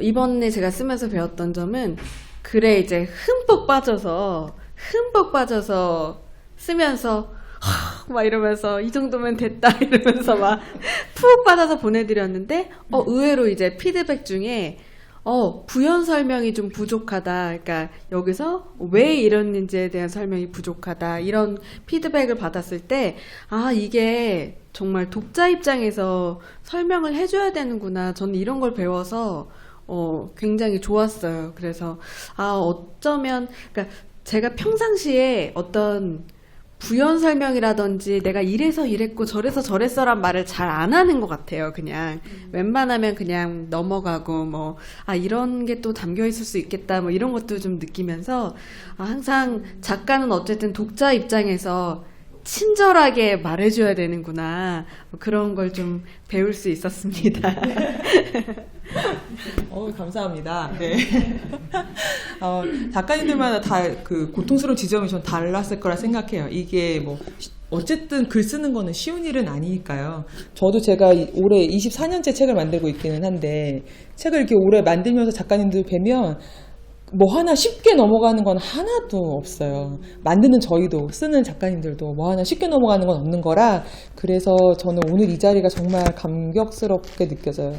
이번에 제가 쓰면서 배웠던 점은 글에 이제 흠뻑 빠져서 쓰면서 막 이러면서 이 정도면 됐다 이러면서 막 푹 받아서 보내드렸는데 의외로 이제 피드백 중에 부연 설명이 좀 부족하다. 그러니까 여기서 왜 이랬는지에 대한 설명이 부족하다. 이런 피드백을 받았을 때 이게 정말 독자 입장에서 설명을 해줘야 되는구나. 저는 이런 걸 배워서 굉장히 좋았어요. 그래서 어쩌면 그러니까 제가 평상시에 어떤 부연 설명이라든지 내가 이래서 이랬고 저래서 저랬어란 말을 잘 안 하는 것 같아요. 그냥 웬만하면 그냥 넘어가고 뭐 이런 게 또 담겨 있을 수 있겠다 뭐 이런 것도 좀 느끼면서 항상 작가는 어쨌든 독자 입장에서 친절하게 말해줘야 되는구나 그런 걸 좀 배울 수 있었습니다. 감사합니다. 네. 작가님들마다 다 그 고통스러운 지점이 좀 달랐을 거라 생각해요. 이게 뭐 어쨌든 글 쓰는 거는 쉬운 일은 아니니까요. 저도 제가 올해 24년째 책을 만들고 있기는 한데 책을 이렇게 오래 만들면서 작가님들 뵈면 뭐 하나 쉽게 넘어가는 건 하나도 없어요. 만드는 저희도 쓰는 작가님들도 뭐 하나 쉽게 넘어가는 건 없는 거라 그래서 저는 오늘 이 자리가 정말 감격스럽게 느껴져요.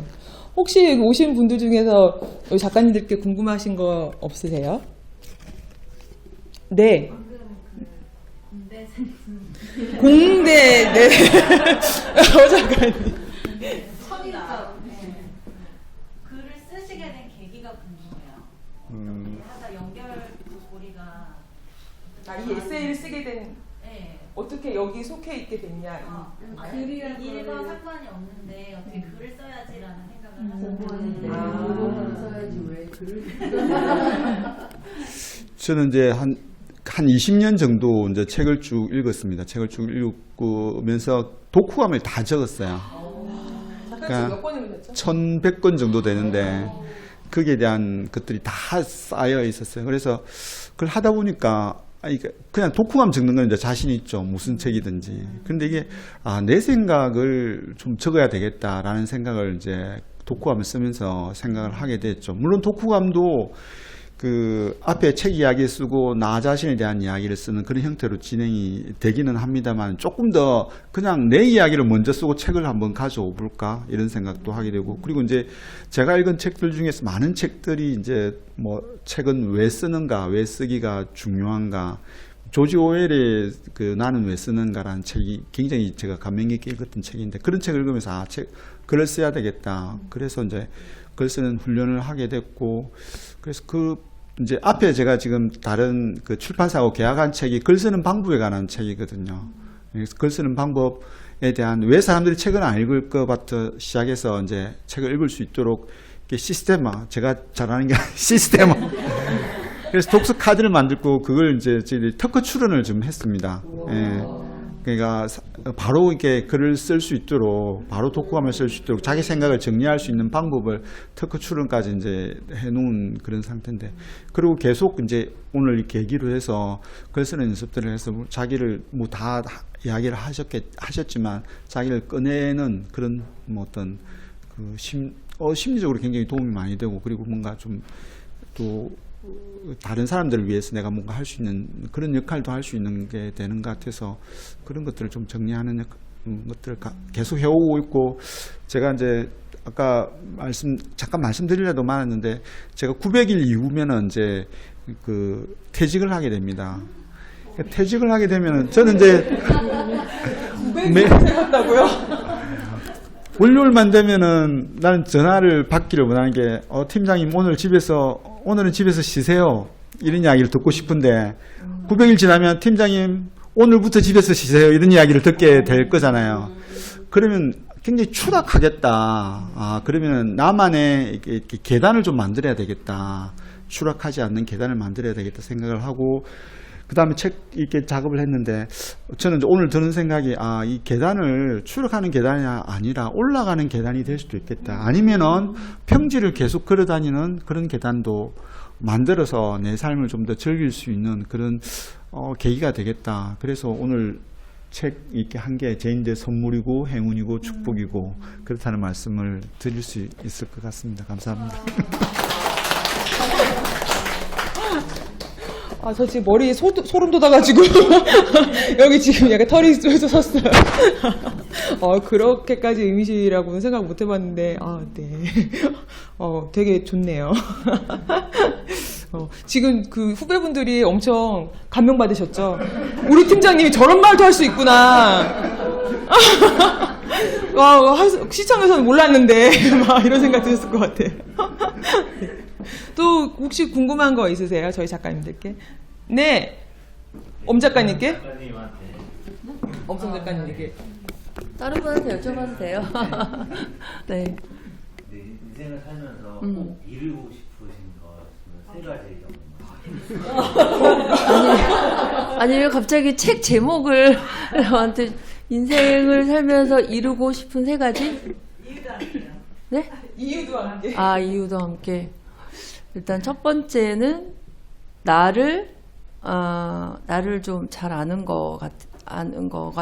혹시 여기 오신 분들 중에서 우리 작가님들께 궁금하신 거 없으세요? 네. 공대 네. 작가님. 글을 쓰시게 된 계기가 궁금해요. 하다 연결 고리가 이 에세이를 쓰게 된 네. 어떻게 여기 속해 있게 됐냐? 일과 상관이 없는데 어떻게 글을 써야지라는 생각을 하셨는데 써야지 왜 글을 저는 이제 한 20년 정도 이제 책을 쭉 읽었습니다. 책을 쭉 읽으면서 독후감을 다 적었어요. 그러니까 몇 권이나 됐죠? 1100권 정도 되는데 거기에 대한 것들이 다 쌓여 있었어요. 그래서 그걸 하다 보니까 그냥 독후감 적는 건 이제 자신 있죠. 무슨 책이든지. 근데 이게 내 생각을 좀 적어야 되겠다라는 생각을 이제 독후감을 쓰면서 생각을 하게 됐죠. 물론 독후감도 그 앞에 책 이야기 쓰고 나 자신에 대한 이야기를 쓰는 그런 형태로 진행이 되기는 합니다만 조금 더 그냥 내 이야기를 먼저 쓰고 책을 한번 가져오 볼까 이런 생각도 하게 되고 그리고 이제 제가 읽은 책들 중에서 많은 책들이 이제 뭐 책은 왜 쓰는가 왜 쓰기가 중요한가 조지 오웰의 그 나는 왜 쓰는가라는 책이 굉장히 제가 감명 깊게 읽었던 책인데 그런 책을 읽으면서 글을 써야 되겠다 그래서 이제 글 쓰는 훈련을 하게 됐고 그래서 이제 앞에 제가 지금 다른 그 출판사하고 계약한 책이 글 쓰는 방법에 관한 책이거든요. 글 쓰는 방법에 대한 왜 사람들이 책을 안 읽을 것부터 시작해서 이제 책을 읽을 수 있도록 이렇게 시스템화, 제가 잘하는 게 시스템화. 그래서 독서 카드를 만들고 그걸 이제 특허 출원을 좀 했습니다. 예. 그러니까 바로 이렇게 글을 쓸 수 있도록, 바로 독후감을 쓸 수 있도록 자기 생각을 정리할 수 있는 방법을 특허 출원까지 이제 해놓은 그런 상태인데, 그리고 계속 이제 오늘 이 계기로 해서 글 쓰는 연습들을 해서 자기를 뭐 다 이야기를 하셨지만 자기를 꺼내는 그런 뭐 어떤 그 심리적으로 굉장히 도움이 많이 되고, 그리고 뭔가 좀 또 다른 사람들을 위해서 내가 뭔가 할 수 있는 그런 역할도 할 수 있는 게 되는 것 같아서 그런 것들을 좀 정리하는 것들을 계속 해오고 있고, 제가 이제 아까 잠깐 말씀드리려도 많았는데, 제가 900일 이후면은 이제 그 퇴직을 하게 됩니다. 퇴직을 하게 되면은 저는 이제 900일 생겼다고요? 월요일만 되면은 나는 전화를 받기를 원하는 게, 팀장님 오늘은 집에서 쉬세요, 이런 이야기를 듣고 싶은데, 900일 지나면 팀장님 오늘부터 집에서 쉬세요, 이런 이야기를 듣게 될 거잖아요. 그러면 굉장히 추락하겠다. 그러면은 나만의 이렇게 계단을 좀 만들어야 되겠다. 추락하지 않는 계단을 만들어야 되겠다 생각을 하고, 그 다음에 책 이렇게 작업을 했는데, 저는 이제 오늘 드는 생각이, 이 계단을 추락하는 계단이 아니라 올라가는 계단이 될 수도 있겠다. 아니면은 평지를 계속 걸어다니는 그런 계단도 만들어서 내 삶을 좀 더 즐길 수 있는 그런 계기가 되겠다. 그래서 오늘 책 이렇게 한 게 제인데 선물이고 행운이고 축복이고 그렇다는 말씀을 드릴 수 있을 것 같습니다. 감사합니다. 저 지금 머리에 소름 돋아가지고 여기 지금 약간 털이 쏟았어요. 그렇게까지 의미시라고는 생각 못 해봤는데, 네. 되게 좋네요. 지금 그 후배분들이 엄청 감명받으셨죠? 우리 팀장님이 저런 말도 할 수 있구나. 시청에서는 몰랐는데, 막 이런 생각 드셨을 것 같아요. 또 혹시 궁금한 거 있으세요? 저희 작가님들께? 네. 엄 작가님께? 엄성 작가님께. 다른 분한테 여쭤봐도 돼요? 네. 내 인생을 살면서 꼭 이루고 싶으신 거 세 가지 정도. 아니 왜 갑자기 책 제목을 저한테 인생을 살면서 이루고 싶은 세 가지? 이유도 함께요. 네? 이유도 함께. 이유도 함께. 일단 첫 번째는 나를 좀 잘 아는 거가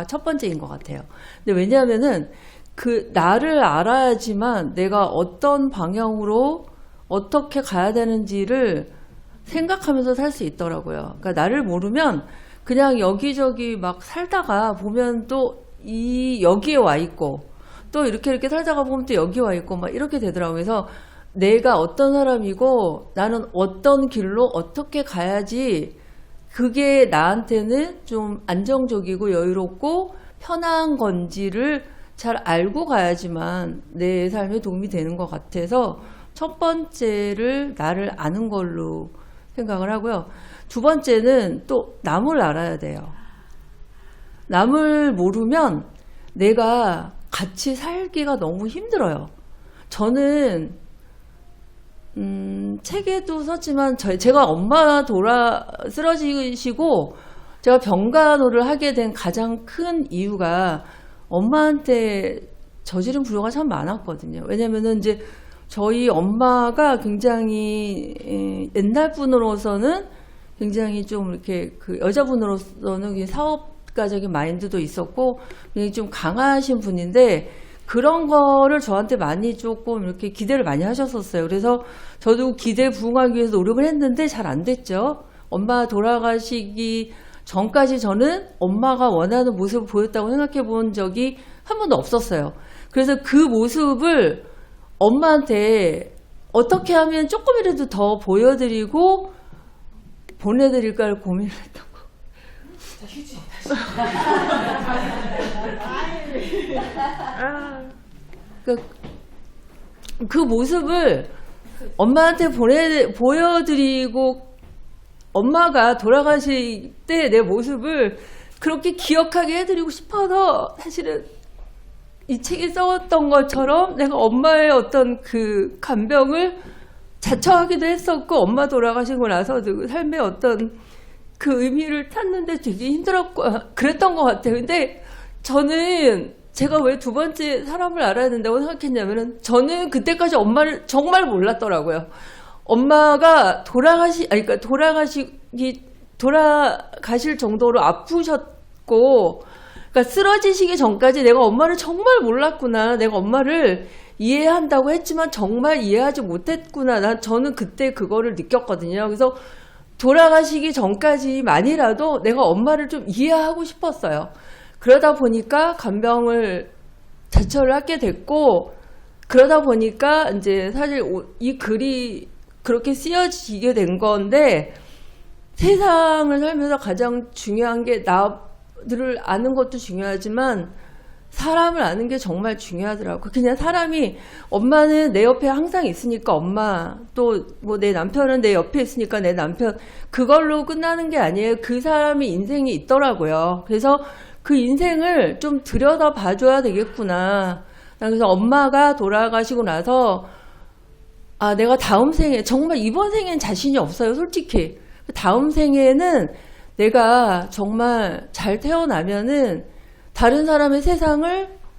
첫 번째인 것 같아요. 근데 왜냐하면은 그 나를 알아야지만 내가 어떤 방향으로 어떻게 가야 되는지를 생각하면서 살 수 있더라고요. 그러니까 나를 모르면 그냥 여기저기 막 살다가 보면 또 여기에 와 있고, 또 이렇게 살다가 보면 또 여기 와 있고 막 이렇게 되더라고요. 그래서 내가 어떤 사람이고 나는 어떤 길로 어떻게 가야지 그게 나한테는 좀 안정적이고 여유롭고 편한 건지를 잘 알고 가야지만 내 삶에 도움이 되는 것 같아서 첫 번째를 나를 아는 걸로 생각을 하고요. 두 번째는 또 남을 알아야 돼요. 남을 모르면 내가 같이 살기가 너무 힘들어요. 저는 책에도 썼지만 제가 엄마 쓰러지시고 제가 병간호를 하게 된 가장 큰 이유가 엄마한테 저지른 불효가 참 많았거든요. 왜냐면은 이제 저희 엄마가 굉장히 옛날 분으로서는 굉장히 좀 이렇게 그 여자분으로서는 사업가적인 마인드도 있었고 굉장히 좀 강하신 분인데, 그런 거를 저한테 많이 조금 이렇게 기대를 많이 하셨었어요. 그래서 저도 기대에 부응하기 위해서 노력을 했는데 잘 안 됐죠. 엄마 돌아가시기 전까지 저는 엄마가 원하는 모습을 보였다고 생각해 본 적이 한 번도 없었어요. 그래서 그 모습을 엄마한테 어떻게 하면 조금이라도 더 보여드리고 보내드릴까를 고민을 했던 거. 그 모습을 엄마한테 보여드리고, 엄마가 돌아가실 때 내 모습을 그렇게 기억하게 해드리고 싶어서 사실은 이 책에 써왔던 것처럼 내가 엄마의 어떤 그 간병을 자처하기도 했었고, 엄마 돌아가시고 나서 그 삶의 어떤 그 의미를 찾는데 되게 힘들었고 그랬던 것 같아요. 근데 저는 제가 왜 두 번째 사람을 알아야 된다고 생각했냐면은, 저는 그때까지 엄마를 정말 몰랐더라고요. 엄마가 돌아가실 정도로 아프셨고, 그러니까 쓰러지시기 전까지 내가 엄마를 정말 몰랐구나. 내가 엄마를 이해한다고 했지만 정말 이해하지 못했구나. 저는 그때 그거를 느꼈거든요. 그래서 돌아가시기 전까지만이라도 내가 엄마를 좀 이해하고 싶었어요. 그러다 보니까 간병을 자처를 하게 됐고, 그러다 보니까 이제 사실 이 글이 그렇게 쓰여지게 된 건데, 세상을 살면서 가장 중요한 게 나를 아는 것도 중요하지만 사람을 아는 게 정말 중요하더라고요. 그냥 사람이, 엄마는 내 옆에 항상 있으니까 엄마, 또 뭐 내 남편은 내 옆에 있으니까 내 남편, 그걸로 끝나는 게 아니에요. 그 사람이 인생이 있더라고요. 그래서 그 인생을 좀 들여다 봐줘야 되겠구나. 그래서 엄마가 돌아가시고 나서, 아, 내가 다음 생에, 정말 이번 생엔 자신이 없어요, 솔직히. 다음 생에는 내가 정말 잘 태어나면은 다른 사람의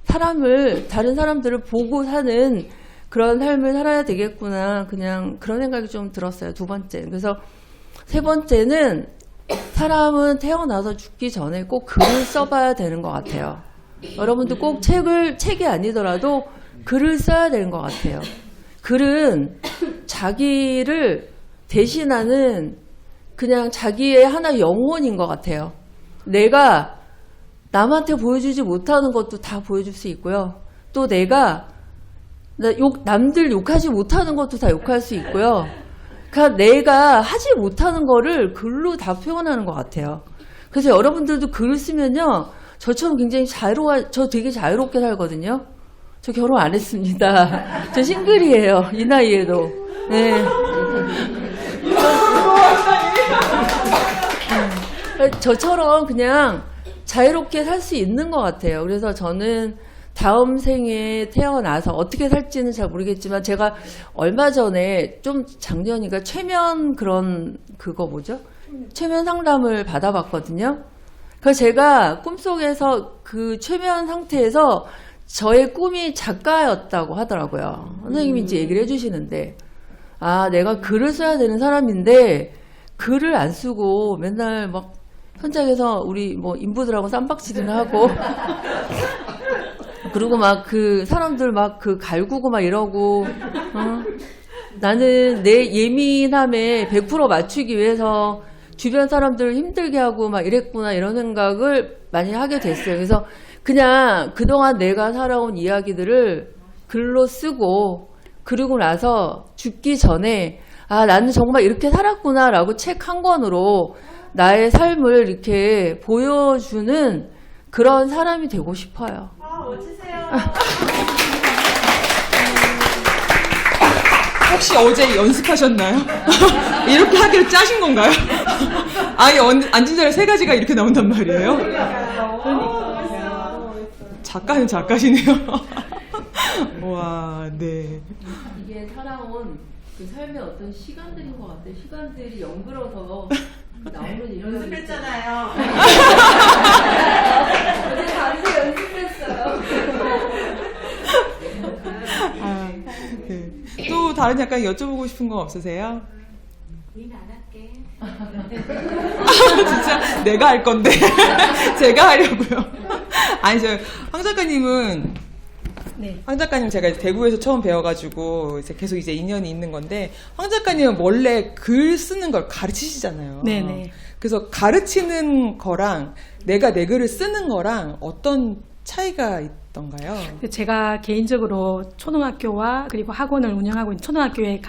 다른 사람들을 보고 사는 그런 삶을 살아야 되겠구나. 그냥 그런 생각이 좀 들었어요, 두 번째. 그래서 세 번째는, 사람은 태어나서 죽기 전에 꼭 글을 써봐야 되는 것 같아요. 여러분도 꼭 책이 아니더라도 글을 써야 되는 것 같아요. 글은 자기를 대신하는 그냥 자기의 하나의 영혼인 것 같아요. 내가 남한테 보여주지 못하는 것도 다 보여줄 수 있고요. 또 내가 남들 욕하지 못하는 것도 다 욕할 수 있고요. 그러니까 내가 하지 못하는 거를 글로 다 표현하는 것 같아요. 그래서 여러분들도 글을 쓰면요, 저처럼 굉장히 저 되게 자유롭게 살거든요. 저 결혼 안 했습니다. 저 싱글이에요, 이 나이에도. 네. 저처럼 그냥 자유롭게 살 수 있는 것 같아요. 그래서 저는 다음 생에 태어나서 어떻게 살지는 잘 모르겠지만, 제가 얼마 전에, 좀 작년인가, 최면 상담을 받아봤거든요. 그래서 제가 꿈속에서 그 최면 상태에서 저의 꿈이 작가였다고 하더라고요. 선생님이 이제 얘기를 해주시는데, 아, 내가 글을 써야 되는 사람인데 글을 안 쓰고 맨날 막 현장에서 우리 뭐 인부들하고 쌈박질이나 하고 그리고 막 그 사람들 막 그 갈구고 막 이러고, 나는 내 예민함에 100% 맞추기 위해서 주변 사람들을 힘들게 하고 막 이랬구나, 이런 생각을 많이 하게 됐어요. 그래서 그냥 그동안 내가 살아온 이야기들을 글로 쓰고, 그러고 나서 죽기 전에, 아, 나는 정말 이렇게 살았구나 라고 책 한 권으로 나의 삶을 이렇게 보여주는 그런 사람이 되고 싶어요. 멋지세요. 혹시 어제 연습하셨나요? 이렇게 하기로 짜신 건가요? 아예 앉은 자리 세 가지가 이렇게 나온단 말이에요? 작가는 작가시네요. 와, 네. 이게 살아온 그 삶의 어떤 시간들인 것 같아요. 시간들이 연그러서 나오는 이런. 연습했잖아요. 어제 밤새 연습했어요. 아, 네. 또 다른 약간 여쭤보고 싶은 거 없으세요? 일 안 할게. 진짜 내가 할 건데 제가 하려고요. 아니, 황 작가님은, 네. 황 작가님 제가 대구에서 처음 배워가지고 이제 계속 이제 인연이 있는 건데, 황 작가님은 원래 글 쓰는 걸 가르치시잖아요. 네네. 그래서 가르치는 거랑 내가 내 글을 쓰는 거랑 어떤 차이가 있던가요? 제가 개인적으로 초등학교와 그리고 학원을 운영하고 있는 초등학교의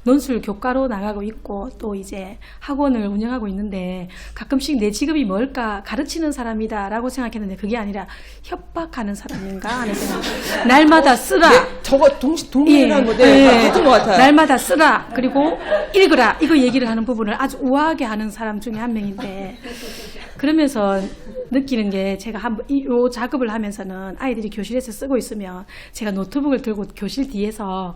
논술 교과로 나가고 있고 또 이제 학원을 운영하고 있는데 가끔씩 내 직업이 뭘까 가르치는 사람이다라고 생각했는데 그게 아니라 협박하는 사람인가 하는 생각. 날마다 쓰라. 저거 동일한 건데 같은 것 같아요. 날마다 쓰라. 그리고 읽으라. 이거 얘기를 하는 부분을 아주 우아하게 하는 사람 중에 한 명인데 그러면서 느끼는 게 제가 요 작업을 하면서는 아이들이 교실에서 쓰고 있으면 제가 노트북을 들고 교실 뒤에서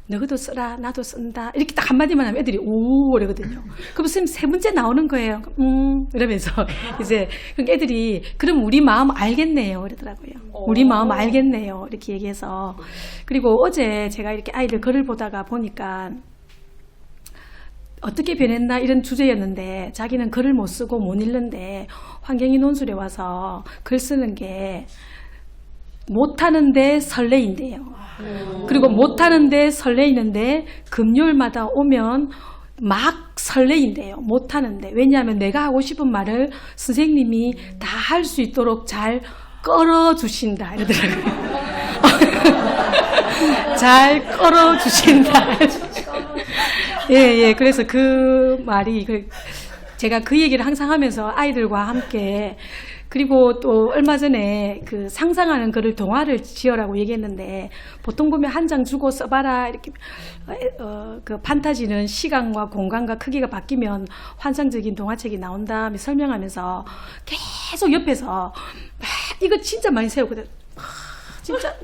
너희도 쓰라 나도 쓴다 이렇게 딱 한마디만 하면 애들이 오 이러거든요. 그럼 선생님 세 문제 나오는 거예요. 이러면서 이제 그러니까 애들이 그럼 우리 마음 알겠네요 이러더라고요. 우리 마음 알겠네요 이렇게 얘기해서 그리고 어제 제가 이렇게 아이들 글을 보다가 보니까 어떻게 변했나 이런 주제였는데 자기는 글을 못 쓰고 못 읽는데 환경이 논술에 와서 글 쓰는 게 못하는데 설레인데요. 그리고 못하는데 설레이는데 금요일마다 오면 막 설레인데요. 못하는데. 왜냐하면 내가 하고 싶은 말을 선생님이 다 할 수 있도록 잘 끌어주신다 이러더라고요. 잘 끌어주신다. 예. 그래서 그 말이 제가 그 얘기를 항상 하면서 아이들과 함께 그리고 또 얼마 전에 그 상상하는 글을 동화를 지어라고 얘기했는데 보통 보면 한 장 주고 써봐라 이렇게 그 판타지는 시간과 공간과 크기가 바뀌면 환상적인 동화책이 나온다 설명하면서 계속 옆에서 막 이거 진짜 많이 세우거든. 진짜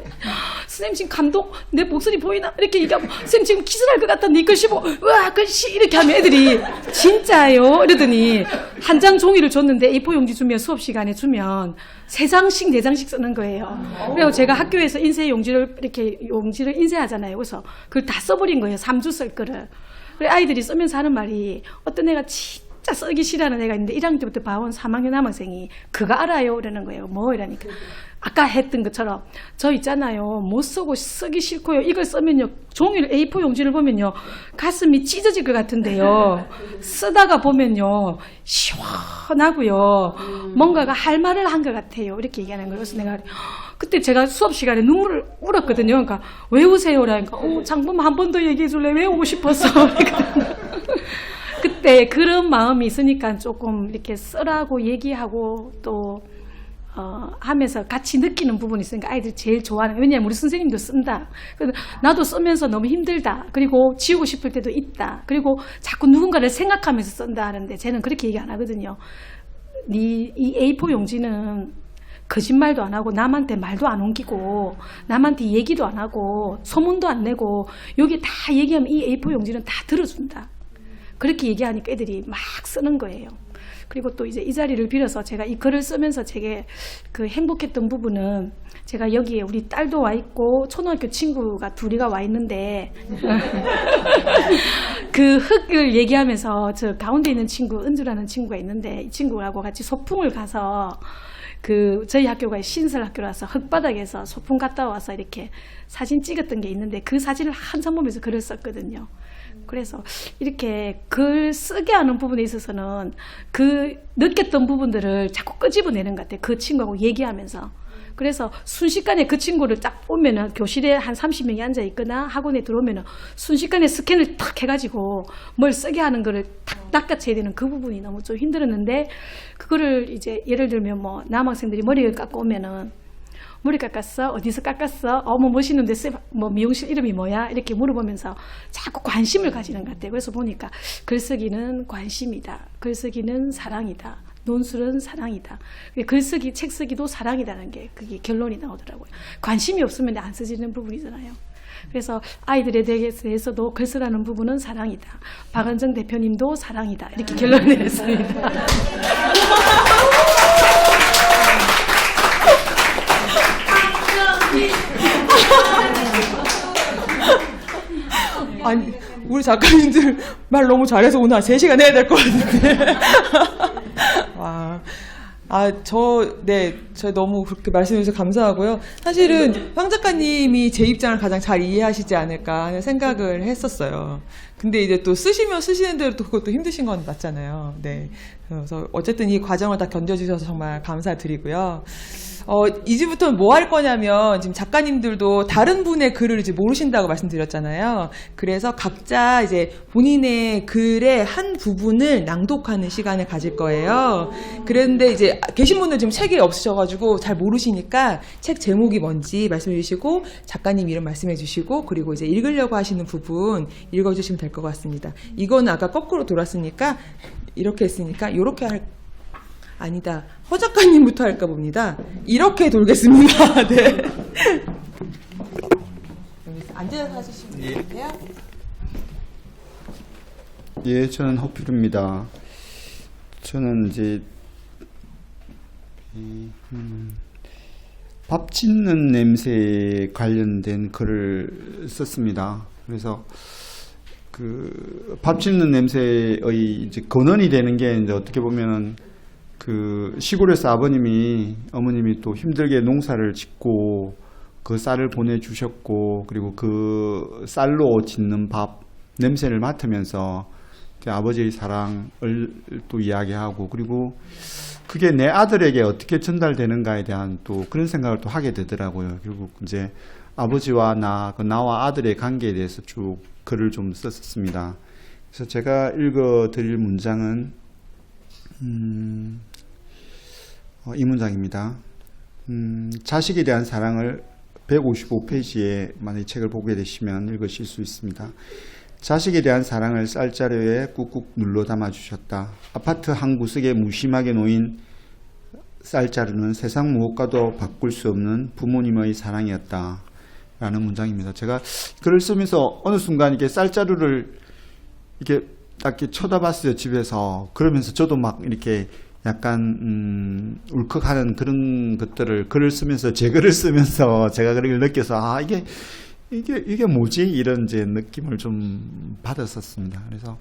선생님 지금 감동 내 목소리 보이나 이렇게 얘기하면 선생님 지금 기절할 것 같다 네 글씨 보고 와 글씨 이렇게 하면 애들이 진짜요 이러더니 한 장 종이를 줬는데 A4 용지 주면 수업 시간에 주면 3장씩 4장씩 쓰는 거예요. 그리고 제가 학교에서 인쇄 용지를 이렇게 용지를 인쇄하잖아요. 그래서 그걸 다 써버린 거예요. 3주 쓸 거를. 그래 아이들이 쓰면서 하는 말이 어떤 애가 진짜 쓰기 싫어하는 애가 있는데 1학년 때부터 봐온 3학년 남학생이 그거 알아요? 이러는 거예요. 뭐 이러니까 아까 했던 것처럼 저 있잖아요. 못 쓰고 쓰기 싫고요. 이걸 쓰면요. 종이를 A4 용지를 보면요. 가슴이 찢어질 것 같은데요. 쓰다가 보면요. 시원하고요. 뭔가가 할 말을 한 것 같아요. 이렇게 얘기하는 거예요. 그래서 내가 그때 제가 수업 시간에 눈물을 울었거든요. 그러니까 왜 우세요라니까 장범 한 번 더 얘기해 줄래? 외우고 싶어서. 그때 그런 마음이 있으니까 조금 이렇게 쓰라고 얘기하고 또 하면서 같이 느끼는 부분이 있으니까 아이들이 제일 좋아하는 거예요. 왜냐하면 우리 선생님도 쓴다. 나도 쓰면서 너무 힘들다. 그리고 지우고 싶을 때도 있다. 그리고 자꾸 누군가를 생각하면서 쓴다 하는데 쟤는 그렇게 얘기 안 하거든요. 이 A4 용지는 거짓말도 안 하고 남한테 말도 안 옮기고 남한테 얘기도 안 하고 소문도 안 내고 여기 다 얘기하면 이 A4 용지는 다 들어준다. 그렇게 얘기하니까 애들이 막 쓰는 거예요. 그리고 또 이제 이 자리를 빌어서 제가 이 글을 쓰면서 제게 그 행복했던 부분은 제가 여기에 우리 딸도 와 있고 초등학교 친구가 둘이가 와 있는데 그 흙을 얘기하면서 저 가운데 있는 친구 은주라는 친구가 있는데 이 친구하고 같이 소풍을 가서 그 저희 학교가 신설학교라서 흙바닥에서 소풍 갔다 와서 이렇게 사진 찍었던 게 있는데 그 사진을 한참 보면서 글을 썼거든요. 그래서 이렇게 글 쓰게 하는 부분에 있어서는 그 느꼈던 부분들을 자꾸 끄집어내는 것 같아요. 그 친구하고 얘기하면서. 그래서 순식간에 그 친구를 딱 보면은 교실에 한 30명이 앉아 있거나 학원에 들어오면은 순식간에 스캔을 탁 해가지고 뭘 쓰게 하는 거를 탁 낚아채야 되는 그 부분이 너무 좀 힘들었는데 그거를 이제 예를 들면 뭐 남학생들이 머리를 깎고 오면은 머리 깎았어? 어디서 깎았어? 뭐 멋있는데 뭐 미용실 이름이 뭐야? 이렇게 물어보면서 자꾸 관심을 가지는 것 같아요. 그래서 보니까 글쓰기는 관심이다. 글쓰기는 사랑이다. 논술은 사랑이다. 글쓰기, 책쓰기도 사랑이라는 게 그게 결론이 나오더라고요. 관심이 없으면 안 쓰지는 부분이잖아요. 그래서 아이들에 대해서도 글 쓰라는 부분은 사랑이다. 박은정 대표님도 사랑이다. 이렇게 결론을 내렸습니다. 아니, 우리 작가님들 말 너무 잘해서 오늘 한 3시간 해야 될 것 같은데. 와. 저 너무 그렇게 말씀해주셔서 감사하고요. 사실은 황 작가님이 제 입장을 가장 잘 이해하시지 않을까 하는 생각을 했었어요. 근데 이제 또 쓰시면 쓰시는 대로 또 그것도 힘드신 건 맞잖아요. 네. 그래서 어쨌든 이 과정을 다 견뎌주셔서 정말 감사드리고요. 이제부터는 뭐 할 거냐면 지금 작가님들도 다른 분의 글을 이제 모르신다고 말씀드렸잖아요. 그래서 각자 이제 본인의 글의 한 부분을 낭독하는 시간을 가질 거예요. 그런데 이제 계신 분들 지금 책이 없으셔가지고 잘 모르시니까 책 제목이 뭔지 말씀해 주시고 작가님 이름 말씀해 주시고 그리고 이제 읽으려고 하시는 부분 읽어주시면 될 것 같습니다. 이거는 아까 거꾸로 돌았으니까 이렇게 했으니까 이렇게 아니다. 허 작가님부터 할까 봅니다. 이렇게 돌겠습니다. 네. 앉아서 하시면 돼요. 예, 저는 허필입니다. 저는 이제 밥 짓는 냄새에 관련된 글을 썼습니다. 그래서 그 밥 짓는 냄새의 이제 근원이 되는 게 이제 어떻게 보면은 그 시골에서 어머님이 또 힘들게 농사를 짓고 그 쌀을 보내주셨고 그리고 그 쌀로 짓는 밥 냄새를 맡으면서 아버지의 사랑을 또 이야기하고 그리고 그게 내 아들에게 어떻게 전달되는가에 대한 또 그런 생각을 또 하게 되더라고요. 결국 이제 아버지와 나와 아들의 관계에 대해서 쭉 글을 좀 썼습니다. 그래서 제가 읽어드릴 문장은 이 문장입니다. 자식에 대한 사랑을 155페이지에 만약 책을 보게 되시면 읽으실 수 있습니다. 자식에 대한 사랑을 쌀자루에 꾹꾹 눌러 담아주셨다. 아파트 한 구석에 무심하게 놓인 쌀자루는 세상 무엇과도 바꿀 수 없는 부모님의 사랑이었다. 라는 문장입니다. 제가 글을 쓰면서 어느 순간 이렇게 쌀자루를 이렇게 딱 이렇게 쳐다봤어요, 집에서. 그러면서 저도 막 이렇게 약간 울컥하는 그런 것들을 글을 쓰면서 제 글을 쓰면서 제가 그걸 느껴서 이게 뭐지? 이런 이제 느낌을 좀 받았었습니다. 그래서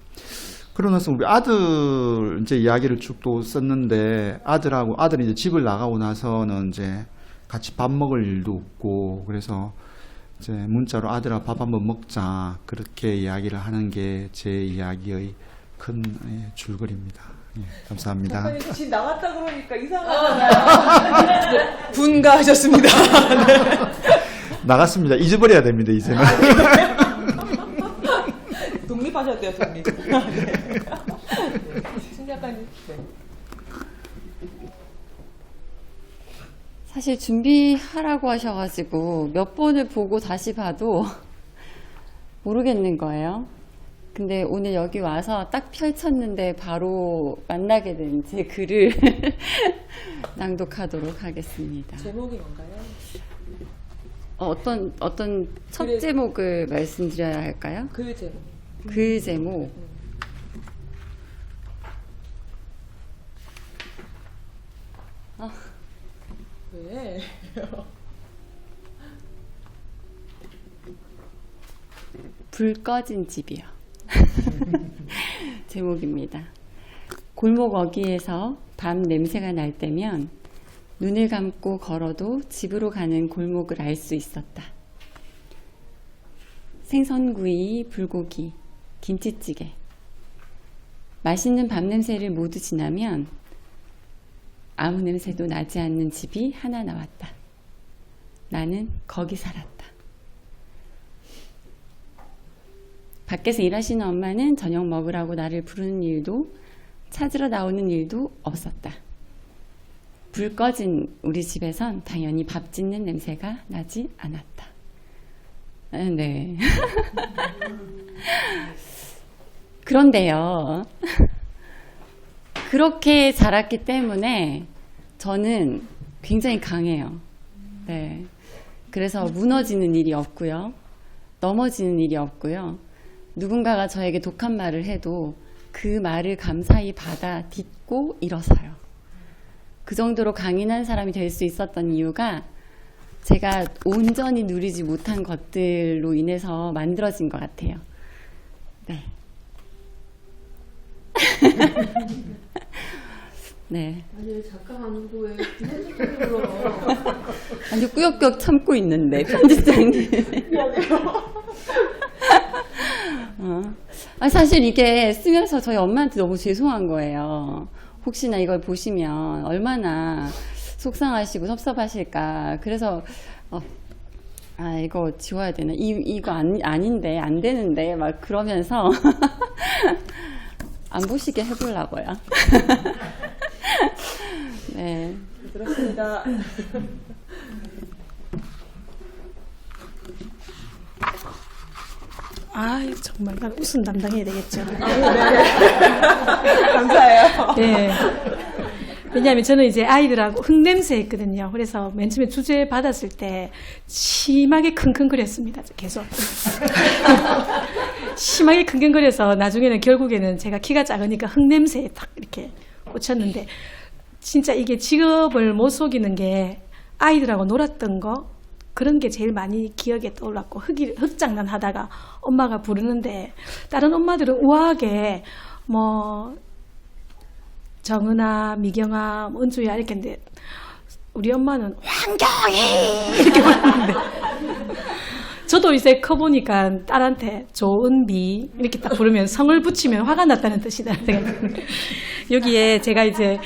그러고 나서 우리 아들 이제 이야기를 쭉 또 썼는데 아들이 이제 집을 나가고 나서는 이제 같이 밥 먹을 일도 없고 그래서 이제 문자로 아들아 밥 한번 먹자 그렇게 이야기를 하는 게 제 이야기의 큰 줄거리입니다. 예, 감사합니다. 작가님 집 나갔다 그러니까 이상하잖아요. 분가하셨습니다. 네. 나갔습니다. 잊어버려야 됩니다, 이제는. 독립하셨대요, 독립. 네. 신 작가님. 네. 사실 준비하라고 하셔가지고 몇 번을 보고 다시 봐도 모르겠는 거예요. 근데 오늘 여기 와서 딱 펼쳤는데 바로 만나게 된 제 글을 낭독하도록 하겠습니다. 제목이 뭔가요? 어떤 첫 제목을 말씀드려야 할까요? 글 제목. 글 제목. 왜? 불 꺼진 집이요. 제목입니다. 골목 어귀에서 밤 냄새가 날 때면 눈을 감고 걸어도 집으로 가는 골목을 알 수 있었다. 생선구이, 불고기, 김치찌개. 맛있는 밥 냄새를 모두 지나면 아무 냄새도 나지 않는 집이 하나 나왔다. 나는 거기 살았다. 밖에서 일하시는 엄마는 저녁 먹으라고 나를 부르는 일도 찾으러 나오는 일도 없었다. 불 꺼진 우리 집에선 당연히 밥 짓는 냄새가 나지 않았다. 네. 그런데요. 그렇게 자랐기 때문에 저는 굉장히 강해요. 네. 그래서 무너지는 일이 없고요. 넘어지는 일이 없고요. 누군가가 저에게 독한 말을 해도 그 말을 감사히 받아 딛고 일어서요. 그 정도로 강인한 사람이 될 수 있었던 이유가 제가 온전히 누리지 못한 것들로 인해서 만들어진 것 같아요. 네. 네. 아니 작가가 하는 거에 편집장이 불러. 아니 꾸역꾸역 참고 있는데 편집장님. 사실 이게 쓰면서 저희 엄마한테 너무 죄송한 거예요. 혹시나 이걸 보시면 얼마나 속상하시고 섭섭하실까. 그래서 이거 지워야 되나? 이거 아닌데, 안 되는데, 막 그러면서 안 보시게 해보려고요. 네. 들었습니다. 정말 난 웃음 담당해야 되겠죠. 감사해요. 네. 왜냐하면 저는 이제 아이들하고 흙냄새 했거든요. 그래서 맨 처음에 주제 받았을 때 심하게 킁킁거렸습니다. 계속. 심하게 킁킁거려서 나중에는 결국에는 제가 키가 작으니까 흙냄새에 딱 이렇게 꽂혔는데 진짜 이게 직업을 못 속이는 게 아이들하고 놀았던 거 그런 게 제일 많이 기억에 떠올랐고 흙장난 하다가 엄마가 부르는데 다른 엄마들은 우아하게 뭐 정은아, 미경아, 은주야 이렇게 했는데 우리 엄마는 황경이 이렇게 부르는데 저도 이제 커보니까 딸한테 조은비 이렇게 딱 부르면 성을 붙이면 화가 났다는 뜻이다. 여기에 제가 이제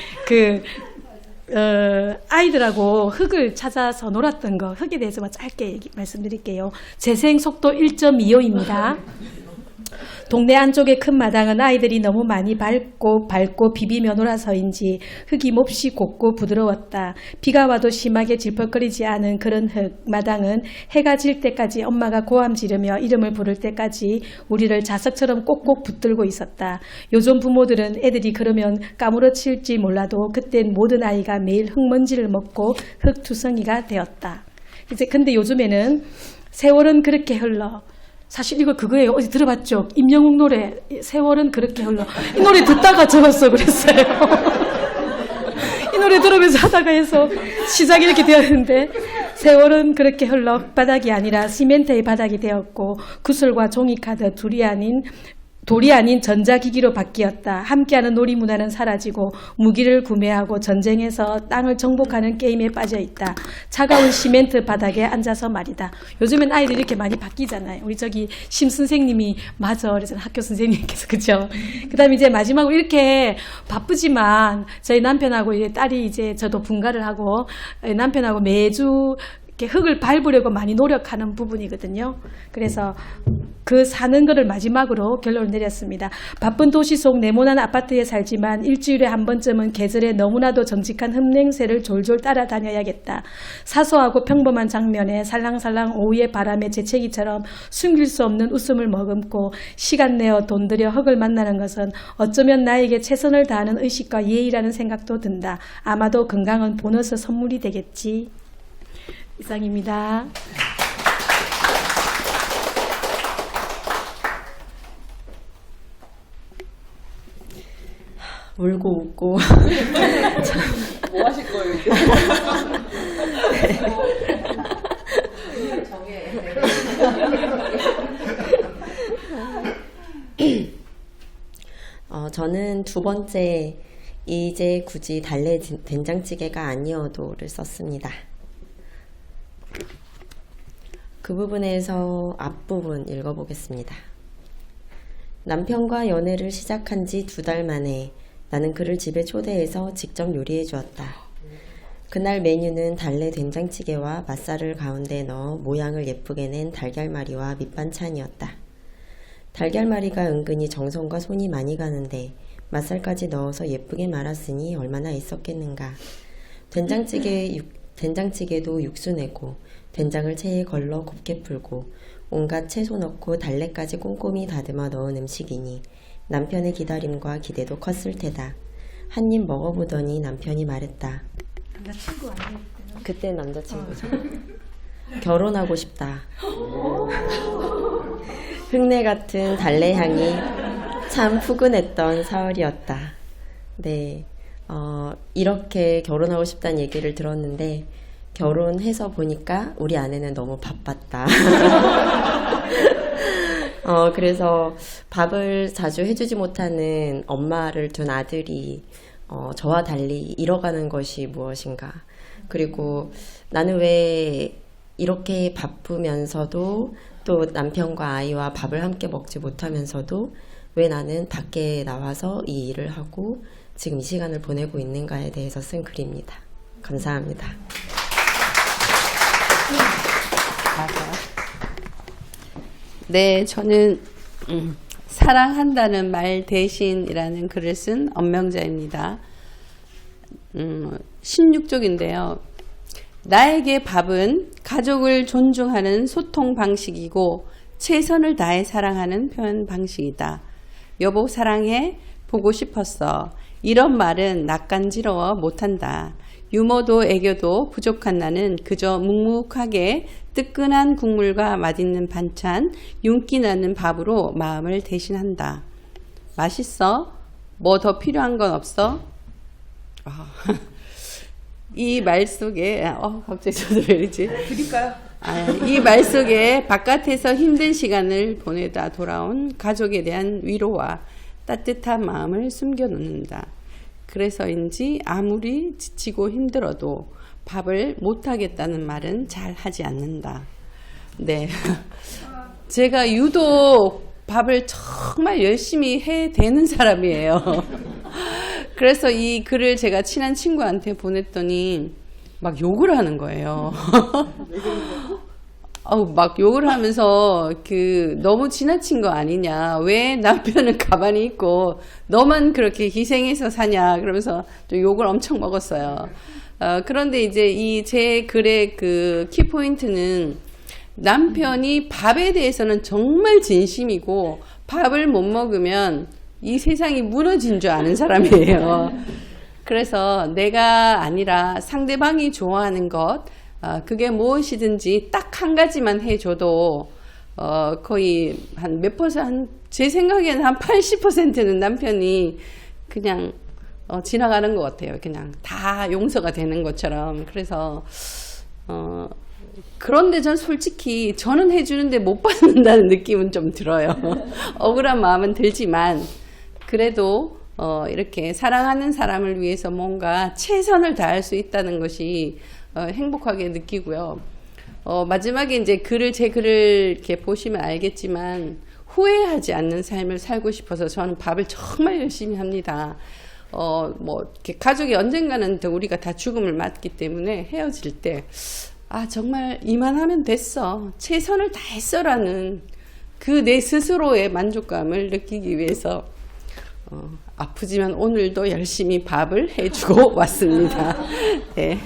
아이들하고 흙을 찾아서 놀았던 거 흙에 대해서 짧게 말씀드릴게요. 재생 속도 1.25입니다. 동네 안쪽의 큰 마당은 아이들이 너무 많이 밟고 비비며 놀아서인지 흙이 몹시 곱고 부드러웠다. 비가 와도 심하게 질퍽거리지 않은 그런 흙. 마당은 해가 질 때까지 엄마가 고함 지르며 이름을 부를 때까지 우리를 자석처럼 꼭꼭 붙들고 있었다. 요즘 부모들은 애들이 그러면 까무러칠지 몰라도 그땐 모든 아이가 매일 흙먼지를 먹고 흙투성이가 되었다. 이제 근데 요즘에는 세월은 그렇게 흘러. 사실 이거 그거예요. 어디 들어봤죠? 임영웅 노래 세월은 그렇게 흘러. 이 노래 듣다가 적었어 그랬어요. 이 노래 들으면서 하다가 해서 시작이 이렇게 되었는데 세월은 그렇게 흘러 바닥이 아니라 시멘트의 바닥이 되었고 구슬과 종이카드 돌이 아닌 전자기기로 바뀌었다. 함께하는 놀이문화는 사라지고 무기를 구매하고 전쟁에서 땅을 정복하는 게임에 빠져있다. 차가운 시멘트 바닥에 앉아서 말이다. 요즘엔 아이들이 이렇게 많이 바뀌잖아요. 우리 저기 심 선생님이 맞아. 그래서 학교 선생님께서 그죠. 그 다음에 이제 마지막으로 이렇게 바쁘지만 저희 남편하고 이제 딸이 이제 저도 분가를 하고 남편하고 매주 이렇게 흙을 밟으려고 많이 노력하는 부분이거든요. 그래서 그 사는 거를 마지막으로 결론을 내렸습니다. 바쁜 도시 속 네모난 아파트에 살지만 일주일에 한 번쯤은 계절에 너무나도 정직한 흙냄새를 졸졸 따라다녀야겠다. 사소하고 평범한 장면에 살랑살랑 오후의 바람에 재채기처럼 숨길 수 없는 웃음을 머금고 시간 내어 돈 들여 흙을 만나는 것은 어쩌면 나에게 최선을 다하는 의식과 예의라는 생각도 든다. 아마도 건강은 보너스 선물이 되겠지. 이상입니다. 울고 웃고 뭐 하실 거예요 이제? 저는 두 번째 이제 굳이 달래 된장찌개가 아니어도를 썼습니다. 그 부분에서 앞부분 읽어보겠습니다. 남편과 연애를 시작한 지 2달 만에 나는 그를 집에 초대해서 직접 요리해 주었다. 그날 메뉴는 달래 된장찌개와 맛살을 가운데 넣어 모양을 예쁘게 낸 달걀말이와 밑반찬이었다. 달걀말이가 은근히 정성과 손이 많이 가는데 맛살까지 넣어서 예쁘게 말았으니 얼마나 애썼겠는가. 된장찌개도 육수 내고 된장을 체에 걸러 곱게 풀고 온갖 채소 넣고 달래까지 꼼꼼히 다듬어 넣은 음식이니 남편의 기다림과 기대도 컸을 테다. 한 입 먹어보더니 남편이 말했다. 남자친구 아니에요? 그때 남자친구죠. 결혼하고 싶다. 흙내 같은 달래 향이 참 푸근했던 사흘이었다. 네, 이렇게 결혼하고 싶다는 얘기를 들었는데 결혼해서 보니까 우리 아내는 너무 바빴다. 그래서 밥을 자주 해주지 못하는 엄마를 둔 아들이 저와 달리 잃어가는 것이 무엇인가. 그리고 나는 왜 이렇게 바쁘면서도 또 남편과 아이와 밥을 함께 먹지 못하면서도 왜 나는 밖에 나와서 이 일을 하고 지금 이 시간을 보내고 있는가에 대해서 쓴 글입니다. 감사합니다. 네, 저는 사랑한다는 말 대신이라는 글을 쓴 엄명자입니다. 16쪽인데요. 나에게 밥은 가족을 존중하는 소통 방식이고 최선을 다해 사랑하는 표현 방식이다. 여보 사랑해 보고 싶었어. 이런 말은 낯간지러워 못한다. 유머도 애교도 부족한 나는 그저 묵묵하게 뜨끈한 국물과 맛있는 반찬, 윤기 나는 밥으로 마음을 대신한다. 맛있어? 뭐 더 필요한 건 없어? 이 말 속에 갑자기 저도 왜 이러지? 드릴까요? 이 말 속에 바깥에서 힘든 시간을 보내다 돌아온 가족에 대한 위로와 따뜻한 마음을 숨겨놓는다. 그래서인지 아무리 지치고 힘들어도 밥을 못하겠다는 말은 잘 하지 않는다. 네. 제가 유독 밥을 정말 열심히 해대는 사람이에요. 그래서 이 글을 제가 친한 친구한테 보냈더니 막 욕을 하는 거예요. 막 욕을 하면서 너무 지나친 거 아니냐. 왜 남편은 가만히 있고 너만 그렇게 희생해서 사냐. 그러면서 좀 욕을 엄청 먹었어요. 그런데 이제 이 제 글의 그 키포인트는 남편이 밥에 대해서는 정말 진심이고 밥을 못 먹으면 이 세상이 무너진 줄 아는 사람이에요. 그래서 내가 아니라 상대방이 좋아하는 것, 그게 무엇이든지 딱 한 가지만 해줘도 거의 한 몇 퍼센트, 제 생각에는 한 80%는 남편이 그냥 지나가는 것 같아요. 그냥 다 용서가 되는 것처럼. 그래서 그런데 전 솔직히 저는 해주는데 못 받는다는 느낌은 좀 들어요. 억울한 마음은 들지만 그래도 이렇게 사랑하는 사람을 위해서 뭔가 최선을 다할 수 있다는 것이 행복하게 느끼고요. 마지막에 이제 제 글을 이렇게 보시면 알겠지만 후회하지 않는 삶을 살고 싶어서 저는 밥을 정말 열심히 합니다. 이렇게 가족이 언젠가는 우리가 다 죽음을 맞기 때문에 헤어질 때 정말 이만하면 됐어. 최선을 다했어라는 그 내 스스로의 만족감을 느끼기 위해서 아프지만 오늘도 열심히 밥을 해주고 왔습니다. 네.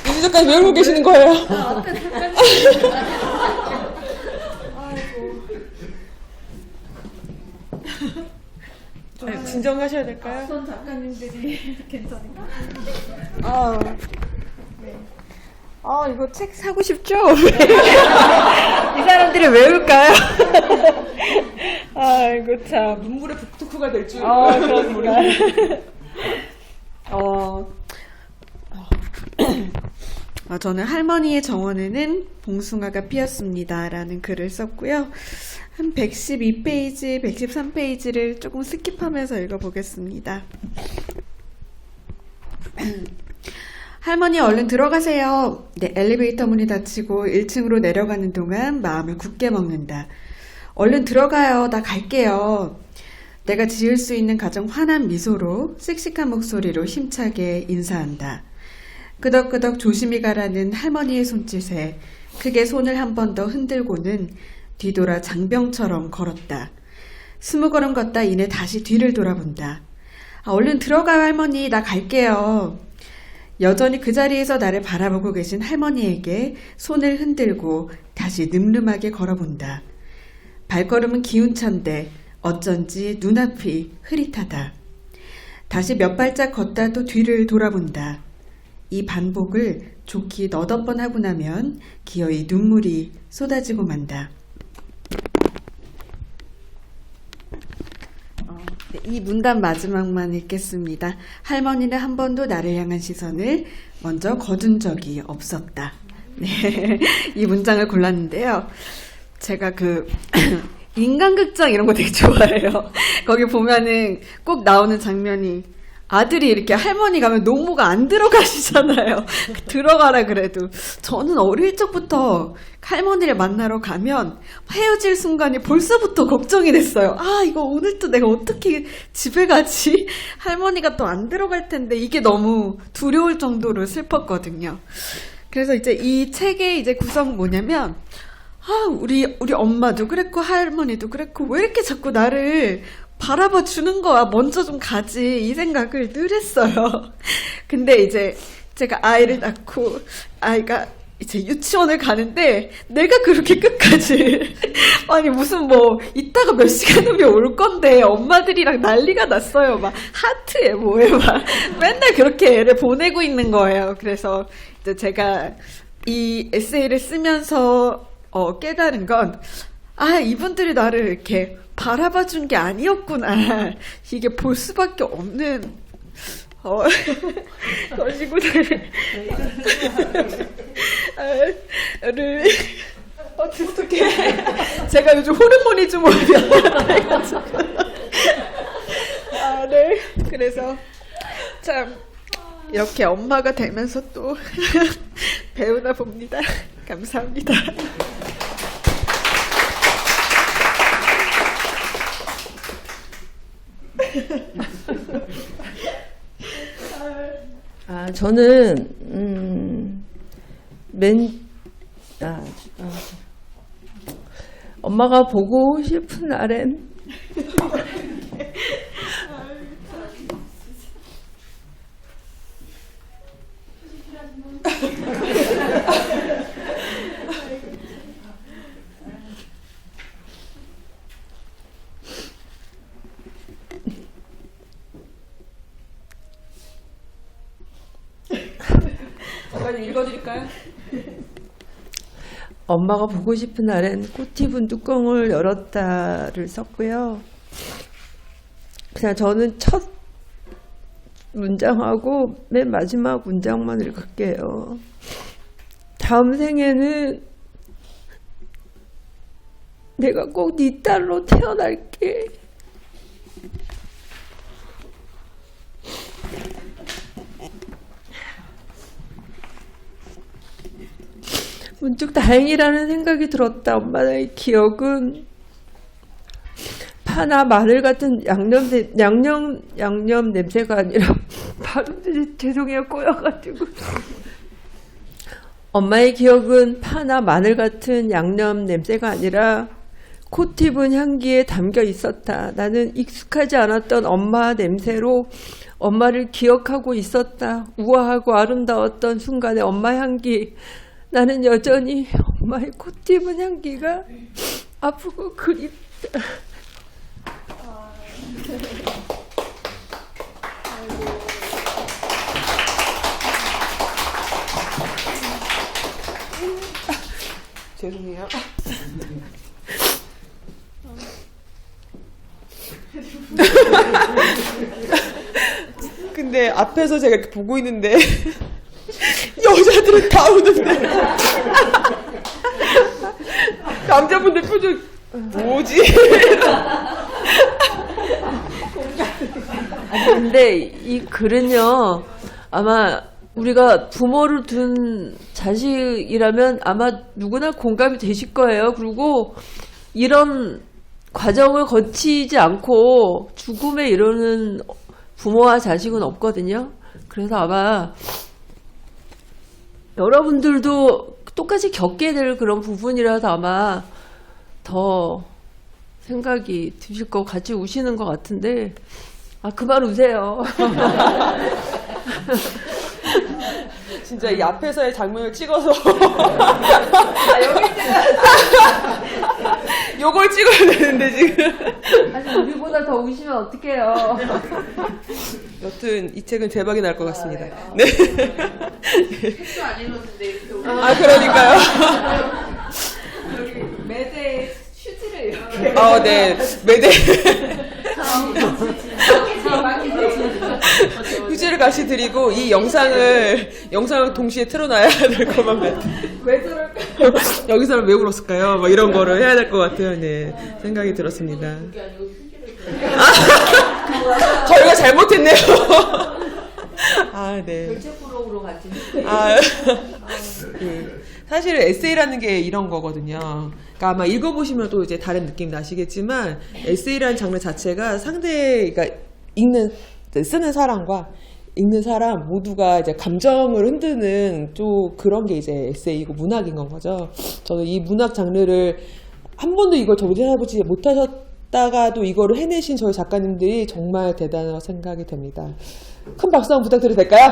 이 작가님 왜 울고 계시는 거예요? 좀 진정하셔야 될까요? 손 작가님들이 괜찮을까? 네. 이거 책 사고 싶죠? 이 사람들이 왜 울까요? 아이고, 참. 눈물의 북토크가 될 줄. 그렇구나. 저는 할머니의 정원에는 봉숭아가 피었습니다. 라는 글을 썼고요. 한 112페이지, 113페이지를 조금 스킵하면서 읽어보겠습니다. 할머니 얼른 들어가세요. 네, 엘리베이터 문이 닫히고 1층으로 내려가는 동안 마음을 굳게 먹는다. 얼른 들어가요. 나 갈게요. 내가 지을 수 있는 가장 환한 미소로 씩씩한 목소리로 힘차게 인사한다. 끄덕끄덕 조심히 가라는 할머니의 손짓에 크게 손을 한 번 더 흔들고는 뒤돌아 장병처럼 걸었다. 20걸음 걷다 이내 다시 뒤를 돌아본다. 얼른 들어가요 할머니. 나 갈게요. 여전히 그 자리에서 나를 바라보고 계신 할머니에게 손을 흔들고 다시 늠름하게 걸어본다. 발걸음은 기운찬데 어쩐지 눈앞이 흐릿하다. 다시 몇 발짝 걷다 또 뒤를 돌아본다. 이 반복을 좋게 너댓 번 하고 나면 기어이 눈물이 쏟아지고 만다. 이 문단 마지막만 읽겠습니다. 할머니는 한 번도 나를 향한 시선을 먼저 거둔 적이 없었다. 네, 이 문장을 골랐는데요. 제가 인간극장 이런 거 되게 좋아해요. 거기 보면은 꼭 나오는 장면이 아들이 이렇게 할머니 가면 노모가 안 들어가시잖아요. 들어가라 그래도. 저는 어릴 적부터 할머니를 만나러 가면 헤어질 순간이 벌써부터 걱정이 됐어요. 아, 이거 오늘 또 내가 어떻게 집에 가지? 할머니가 또 안 들어갈 텐데 이게 너무 두려울 정도로 슬펐거든요. 그래서 이제 이 책의 이제 구성 뭐냐면, 아, 우리 엄마도 그랬고 할머니도 그랬고 왜 이렇게 자꾸 나를 바라봐 주는 거야. 먼저 좀 가지. 이 생각을 늘 했어요. 근데 이제 제가 아이를 낳고 아이가 이제 유치원을 가는데 내가 그렇게 끝까지 아니 무슨 뭐 이따가 몇 시간 후에 올 건데 엄마들이랑 난리가 났어요. 막 하트에 뭐에 막 맨날 그렇게 애를 보내고 있는 거예요. 그래서 이제 제가 이 에세이를 쓰면서 깨달은 건, 아, 이분들이 나를 이렇게 바라봐 준 게 아니었구나. 이게 볼 수밖에 없는, 것이구나. 어떡해. 제가 요즘 호르몬이 좀 올라가지고. 아, 네. 그래서, 참, 이렇게 엄마가 되면서 또 배우나 봅니다. 감사합니다. 저는 엄마가 보고 싶은 날엔 잠깐 읽어드릴까요? 엄마가 보고 싶은 날엔 꽃 입은 뚜껑을 열었다를 썼고요. 그냥 저는 첫 문장하고 맨 마지막 문장만 읽을게요. 다음 생에는 내가 꼭 네 딸로 태어날게. 문득 다행이라는 생각이 들었다. 엄마의 기억은 파나 마늘 같은 양념 냄새가 아니라 발음들이 죄송해요, 꼬여가지고. 엄마의 기억은 파나 마늘 같은 양념 냄새가 아니라 콧 입은 향기에 담겨 있었다. 나는 익숙하지 않았던 엄마 냄새로 엄마를 기억하고 있었다. 우아하고 아름다웠던 순간의 엄마 향기. 나는 여전히 엄마의 콧 입은 향기가 아프고 그립다. 죄송해요. 근데 앞에서 제가 이렇게 보고 있는데 여자들은 다 우는데 남자분들 표정 뭐지? 아니 근데 이 글은요, 아마 우리가 부모를 둔 자식이라면 아마 누구나 공감이 되실 거예요. 그리고 이런 과정을 거치지 않고 죽음에 이르는 부모와 자식은 없거든요. 그래서 아마 여러분들도 똑같이 겪게 될 그런 부분이라서 아마 더 생각이 드실 거 같이 우시는 것 같은데, 아, 그만 우세요. 진짜 이 앞에서의 장면을 찍어서 요걸 찍어야 되는데 지금. 아니 우리보다 더 우시면 어떡해요. 여튼 이 책은 대박이 날 것 같습니다. 네. 책도 안 읽었는데 이렇게. 아, 그러니까요. 매대 휴지를 이렇게. 네. 매대. 휴지를 같이 드리고 이 영상을 동시에 틀어놔야 될 것만 같아요. 왜 저럴까? 여기서는 왜 울었을까요? 뭐 이런 거를 해야 될 것 같아요. 네, 생각이 들었습니다. 저희가 잘못했네요. 아, 네. 결제부록으로 같이. 아, 사실 에세이라는 게 이런 거거든요. 그러니까 아마 읽어보시면 또 이제 다른 느낌 나시겠지만 에세이라는 장르 자체가 그러니까 쓰는 사람과 읽는 사람 모두가 이제 감정을 흔드는 좀 그런 게 이제 에세이고 문학인 건 거죠. 저는 이 문학 장르를 한 번도 이걸 도전해보지 못하셨다가도 이거를 해내신 저희 작가님들이 정말 대단하다고 생각이 됩니다. 큰 박수 한번 부탁드려도 될까요?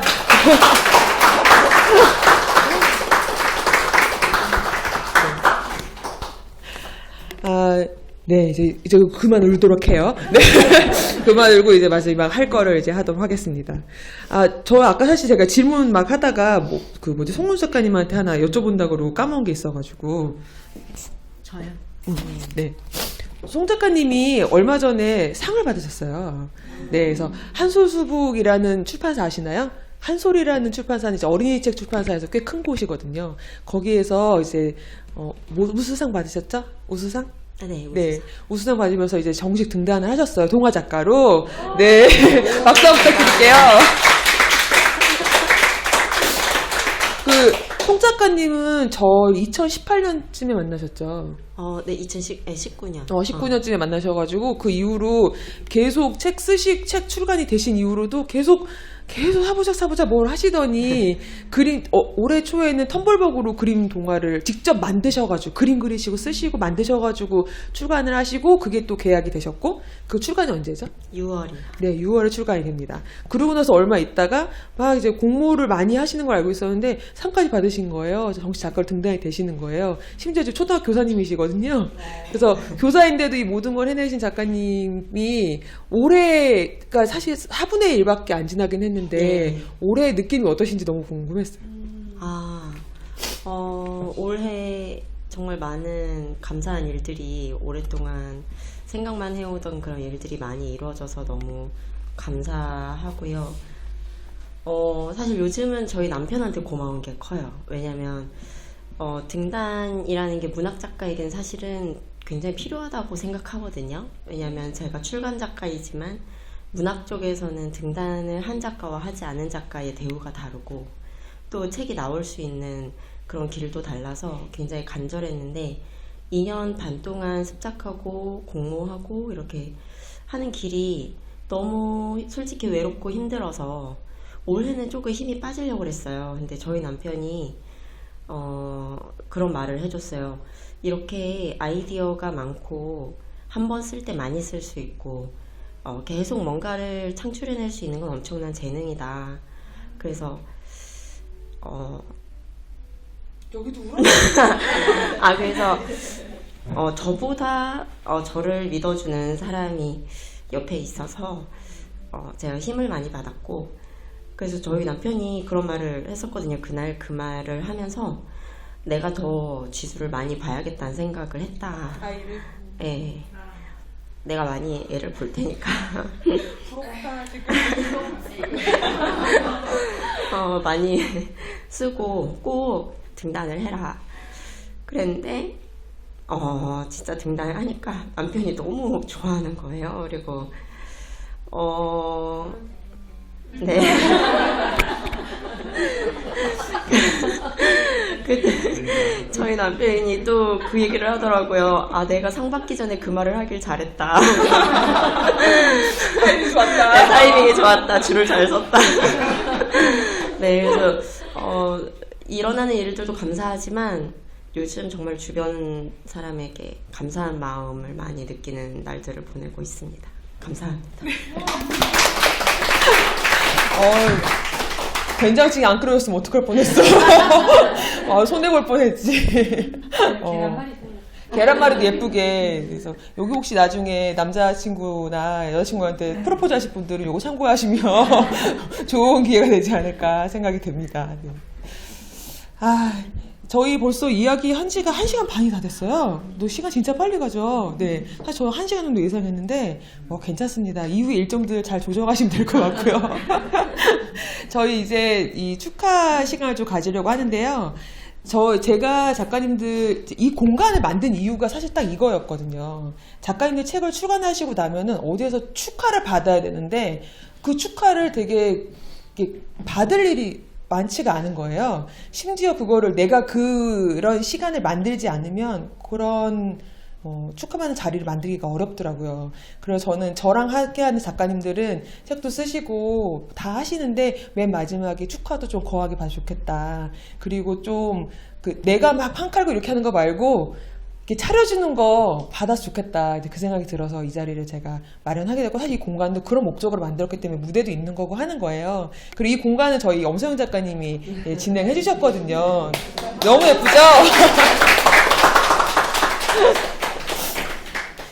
아, 네, 이제 그만 울도록 해요. 네. 그만 울고 이제 마지막 할 거를 이제 하도록 하겠습니다. 아, 저 아까 사실 제가 질문 막 하다가 송문 작가님한테 하나 여쭤본다고 까먹은 게 있어가지고. 저요? 네. 송 작가님이 얼마 전에 상을 받으셨어요. 네, 그래서 한솔수북이라는 출판사 아시나요? 한솔이라는 출판사는 이제 어린이책 출판사에서 꽤 큰 곳이거든요. 거기에서 이제 무슨 상 받으셨죠? 우수상? 네, 네, 우수상 받으면서 이제 정식 등단을 하셨어요. 동화 작가로. 네, 박수 한번 부탁드릴게요. 송 작가님은 저 2018년쯤에 만나셨죠? 네, 2019년. 19년쯤에 만나셔가지고 그 이후로 계속 책 출간이 되신 이후로도 계속 사보자 뭘 하시더니 그림 올해 초에는 텀블벅으로 그림 동화를 직접 만드셔가지고 그림 그리시고 쓰시고 만드셔가지고 출간을 하시고 그게 또 계약이 되셨고 그 출간이 언제죠? 6월이요. 네, 6월에 출간이 됩니다. 그러고 나서 얼마 있다가 막 이제 공모를 많이 하시는 걸 알고 있었는데 상까지 받으신 거예요. 정식 작가로 등단이 되시는 거예요. 심지어 지금 초등학교 교사님이시거든요. 그래서 교사인데도 이 모든 걸 해내신 작가님이 올해가 사실 4분의 1밖에 안 지나긴 했는데 올해 느낌이 어떠신지 너무 궁금했어요. 올해 정말 많은 감사한 일들이 오랫동안 생각만 해오던 그런 일들이 많이 이루어져서 너무 감사하고요. 사실 요즘은 저희 남편한테 고마운 게 커요. 왜냐면 등단이라는 게 문학 작가에겐 사실은 굉장히 필요하다고 생각하거든요. 왜냐면 제가 출간 작가이지만 문학 쪽에서는 등단을 한 작가와 하지 않은 작가의 대우가 다르고 또 책이 나올 수 있는 그런 길도 달라서 굉장히 간절했는데 2년 반 동안 습작하고 공모하고 이렇게 하는 길이 너무 솔직히 외롭고 힘들어서 올해는 조금 힘이 빠지려고 그랬어요. 근데 저희 남편이 그런 말을 해줬어요. 이렇게 아이디어가 많고 한 번 쓸 때 많이 쓸 수 있고 계속 뭔가를 창출해낼 수 있는 건 엄청난 재능이다. 그래서 여기도 울어? 그래서 저보다 저를 믿어주는 사람이 옆에 있어서 제가 힘을 많이 받았고 그래서 저희 남편이 그런 말을 했었거든요. 그날 그 말을 하면서 내가 더 지수를 많이 봐야겠다는 생각을 했다. 아이를? 네. 내가 많이 애를 볼 테니까. 부럽다 지금. 많이 쓰고 꼭 등단을 해라. 그랬는데 진짜 등단을 하니까 남편이 너무 좋아하는 거예요. 그리고 네. 그때 저희 남편이 또 그 얘기를 하더라고요. 내가 상 받기 전에 그 말을 하길 잘했다. 타이밍이 좋았다. 네, 타이밍이 좋았다. 줄을 잘 섰다. 네, 그래서 일어나는 일들도 감사하지만 요즘 정말 주변 사람에게 감사한 마음을 많이 느끼는 날들을 보내고 있습니다. 감사합니다. 된장찌개 안 끓여줬으면 어떡할 뻔했어. 손해볼 뻔했지. 계란말이도 예쁘게. 그래서 여기 혹시 나중에 남자친구나 여자친구한테 프로포즈 하실 분들은 요거 참고하시면 좋은 기회가 되지 않을까 생각이 듭니다. 네. 저희 벌써 이야기 한 지가 1시간 반이 다 됐어요. 너 시간 진짜 빨리 가죠? 네. 사실 저 1시간 정도 예상했는데, 괜찮습니다. 이후에 일정들 잘 조정하시면 될 것 같고요. 저희 이제 이 축하 시간을 좀 가지려고 하는데요. 제가 작가님들 이 공간을 만든 이유가 사실 딱 이거였거든요. 작가님들 책을 출간하시고 나면은 어디에서 축하를 받아야 되는데 그 축하를 되게 이렇게 받을 일이 많지가 않은 거예요. 심지어 그거를 내가 그런 시간을 만들지 않으면 그런 축하받는 자리를 만들기가 어렵더라고요. 그래서 저는 저랑 함께하는 작가님들은 책도 쓰시고 다 하시는데 맨 마지막에 축하도 좀 거하게 봐도 좋겠다. 그리고 좀 내가 막 판 깔고 이렇게 하는 거 말고 이렇게 차려주는 거 받아서 좋겠다. 그 생각이 들어서 이 자리를 제가 마련하게 됐고, 사실 이 공간도 그런 목적으로 만들었기 때문에 무대도 있는 거고 하는 거예요. 그리고 이 공간은 저희 엄서영 작가님이 진행해 주셨거든요. 너무 예쁘죠?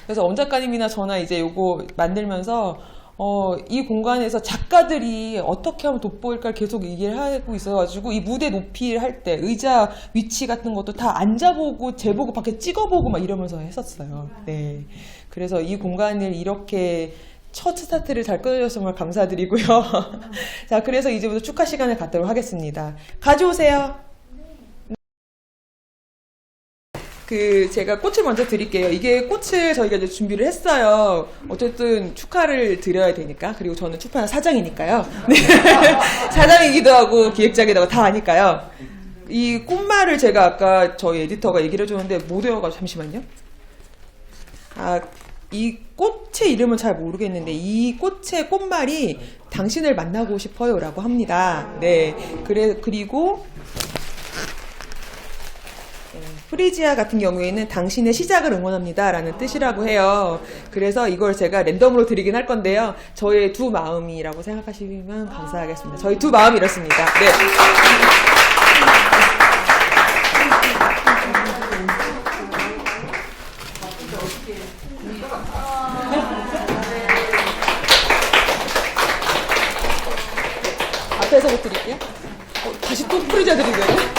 그래서 엄 작가님이나 저나 이제 요거 만들면서 이 공간에서 작가들이 어떻게 하면 돋보일까 계속 얘기를 하고 있어가지고 이 무대 높이를 할 때 의자 위치 같은 것도 다 앉아보고 재보고 밖에 찍어보고 막 이러면서 했었어요. 네. 그래서 이 공간을 이렇게 첫 스타트를 잘 끊어줘서 정말 감사드리고요. 자, 그래서 이제부터 축하 시간을 갖도록 하겠습니다. 가져오세요. 제가 꽃을 먼저 드릴게요. 이게 꽃을 저희가 이제 준비를 했어요. 어쨌든 축하를 드려야 되니까. 그리고 저는 출판 사장이니까요. 네. 사장이기도 하고 기획자기도 하고 다 아니까요. 이 꽃말을 제가 아까 저희 에디터가 얘기를 해줬는데 못 외워가지고 잠시만요. 이 꽃의 이름은 잘 모르겠는데 이 꽃의 꽃말이 당신을 만나고 싶어요라고 합니다. 네. 그리고 프리지아 같은 경우에는 당신의 시작을 응원합니다 라는 뜻이라고 해요. 그래서 이걸 제가 랜덤으로 드리긴 할 건데요. 저의 두 마음이라고 생각하시면 감사하겠습니다. 저희 두 마음이 이렇습니다. 네. 앞에서부터 드릴게요. 다시 또 프리지아 드리고요.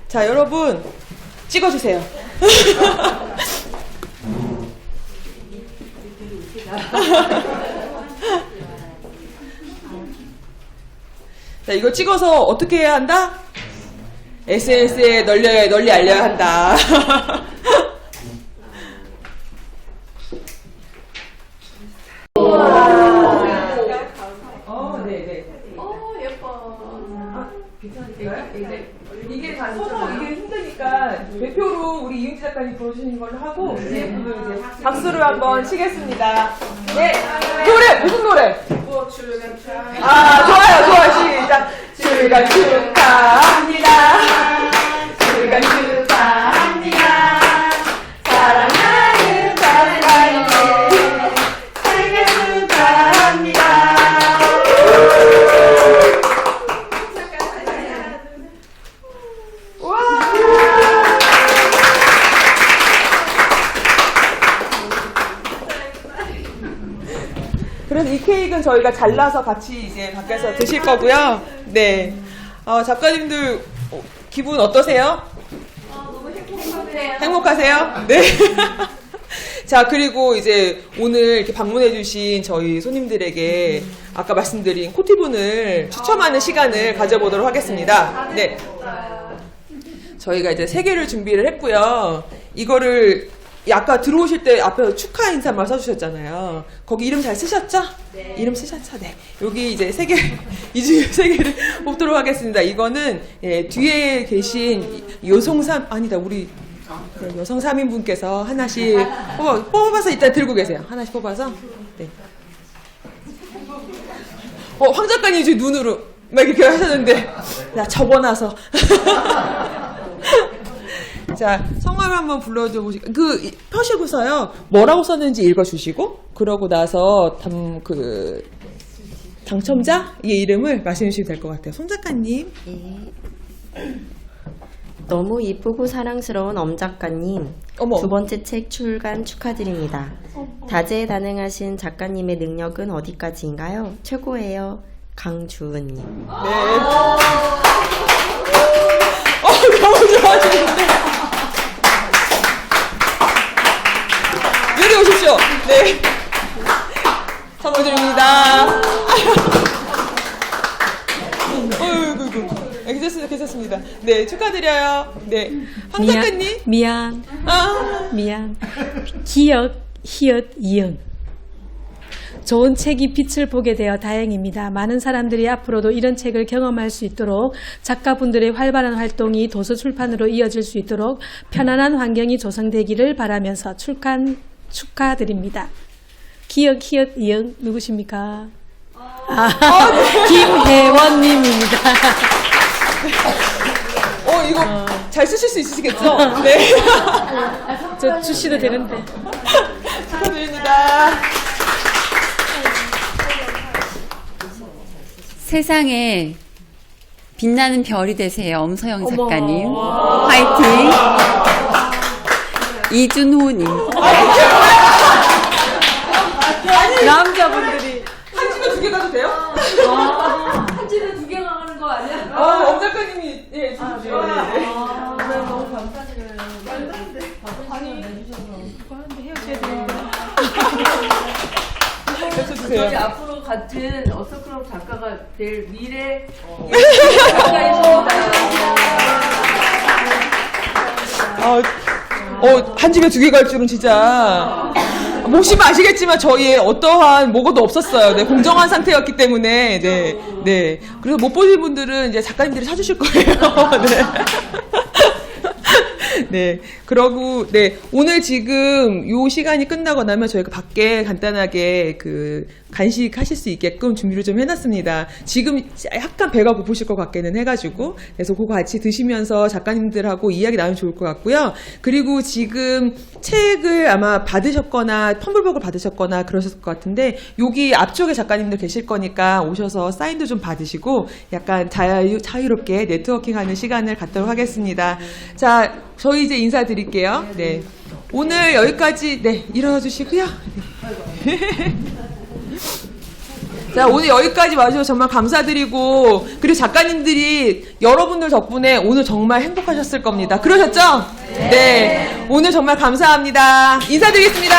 자, 여러분 찍어주세요. 자, 이거 찍어서 어떻게 해야 한다? SNS에 널리 알려야 한다. 네네. 예뻐. 이게 다 서서 이게 힘드니까 대표로 우리 이은지 작가님 불러주시는 걸로 하고 CF도 이제 박수를 한번 치겠습니다. 네. 노래 무슨 노래? 좋아요. 시작. 출간 축하합니다. 출간 축하합니다. 사랑하는 작가님 생일 축하합니다. 와. 그래서 이 케이크는 저희가 잘라서 같이 이제 밖에서 드실 거고요. 네. 작가님들 기분 어떠세요? 너무 행복해요. 행복하세요? 네. 자, 그리고 이제 오늘 이렇게 방문해주신 저희 손님들에게 아까 말씀드린 코티분을 추첨하는 시간을 가져보도록 하겠습니다. 네. 저희가 이제 3개를 준비를 했고요. 이거를 아까 들어오실 때 앞에서 축하 인사말 써주셨잖아요. 거기 이름 잘 쓰셨죠? 네. 이름 쓰셨죠? 네. 여기 이제 3개, 이 중에 3개를 뽑도록 하겠습니다. 이거는 뒤에 계신 여성 3인분께서 하나씩 뽑아서 일단 들고 계세요. 하나씩 뽑아서. 네. 황 작가님 지금 눈으로 막 이렇게 하셨는데, 나 접어놔서. 자, 성함 한번 불러줘 보시고, 펴시고서요, 뭐라고 썼는지 읽어주시고, 그러고 나서, 당첨자의 이름을 말씀해주시면 될 것 같아요. 손 작가님. 네. 너무 이쁘고 사랑스러운 엄 작가님, 어머. 2번째 책 출간 축하드립니다. 다재다능하신 작가님의 능력은 어디까지인가요? 최고예요. 강주은님. 네. 어이구. 괜찮습니다. 괜찮습니다. 네, 축하드려요. 네. 황 작가님. 미안. 아, 미안. 기억, 히읗, 이응. 좋은 책이 빛을 보게 되어 다행입니다. 많은 사람들이 앞으로도 이런 책을 경험할 수 있도록 작가분들의 활발한 활동이 도서 출판으로 이어질 수 있도록 편안한 환경이 조성되기를 바라면서 축하드립니다. 기억, 히읗, 이응 누구십니까? 김혜원님입니다. 이거 잘 쓰실 수 있으시겠죠? 네. 저 주시도 되는데. 축하드립니다. 세상에 빛나는 별이 되세요. 엄서영 작가님. 화이팅. 이준호님. 남자분들이. 한 집에 2개 가도 돼요? 한 집에 2개 나가는 거 아니야? 엄 작가님이, 예, 주십시오. 너무 감사드려요. 저희 앞으로 같은 어서클럽 작가가 될 미래 작가입니다. 한 집에 2개 갈 줄은 진짜. 보시면 아시겠지만 저희의 어떠한 뭐고도 없었어요. 네, 공정한 상태였기 때문에. 네. 그래서 못 보신 분들은 이제 작가님들이 사주실 거예요. 네. 네. 그러고, 네. 오늘 지금 요 시간이 끝나고 나면 저희가 밖에 간단하게 간식 하실 수 있게끔 준비를 좀 해놨습니다. 지금 약간 배가 고프실 것 같기는 해가지고. 그래서 그거 같이 드시면서 작가님들하고 이야기 나누면 좋을 것 같고요. 그리고 지금 책을 아마 받으셨거나 텀블벅을 받으셨거나 그러셨을 것 같은데 여기 앞쪽에 작가님들 계실 거니까 오셔서 사인도 좀 받으시고 약간 자유롭게 네트워킹하는 시간을 갖도록 하겠습니다. 자, 저희 이제 인사드릴게요. 네. 오늘 여기까지, 네, 일어나 주시고요. 네. 자, 오늘 여기까지 와주셔서 정말 감사드리고, 그리고 작가님들이 여러분들 덕분에 오늘 정말 행복하셨을 겁니다. 그러셨죠? 네. 오늘 정말 감사합니다. 인사드리겠습니다.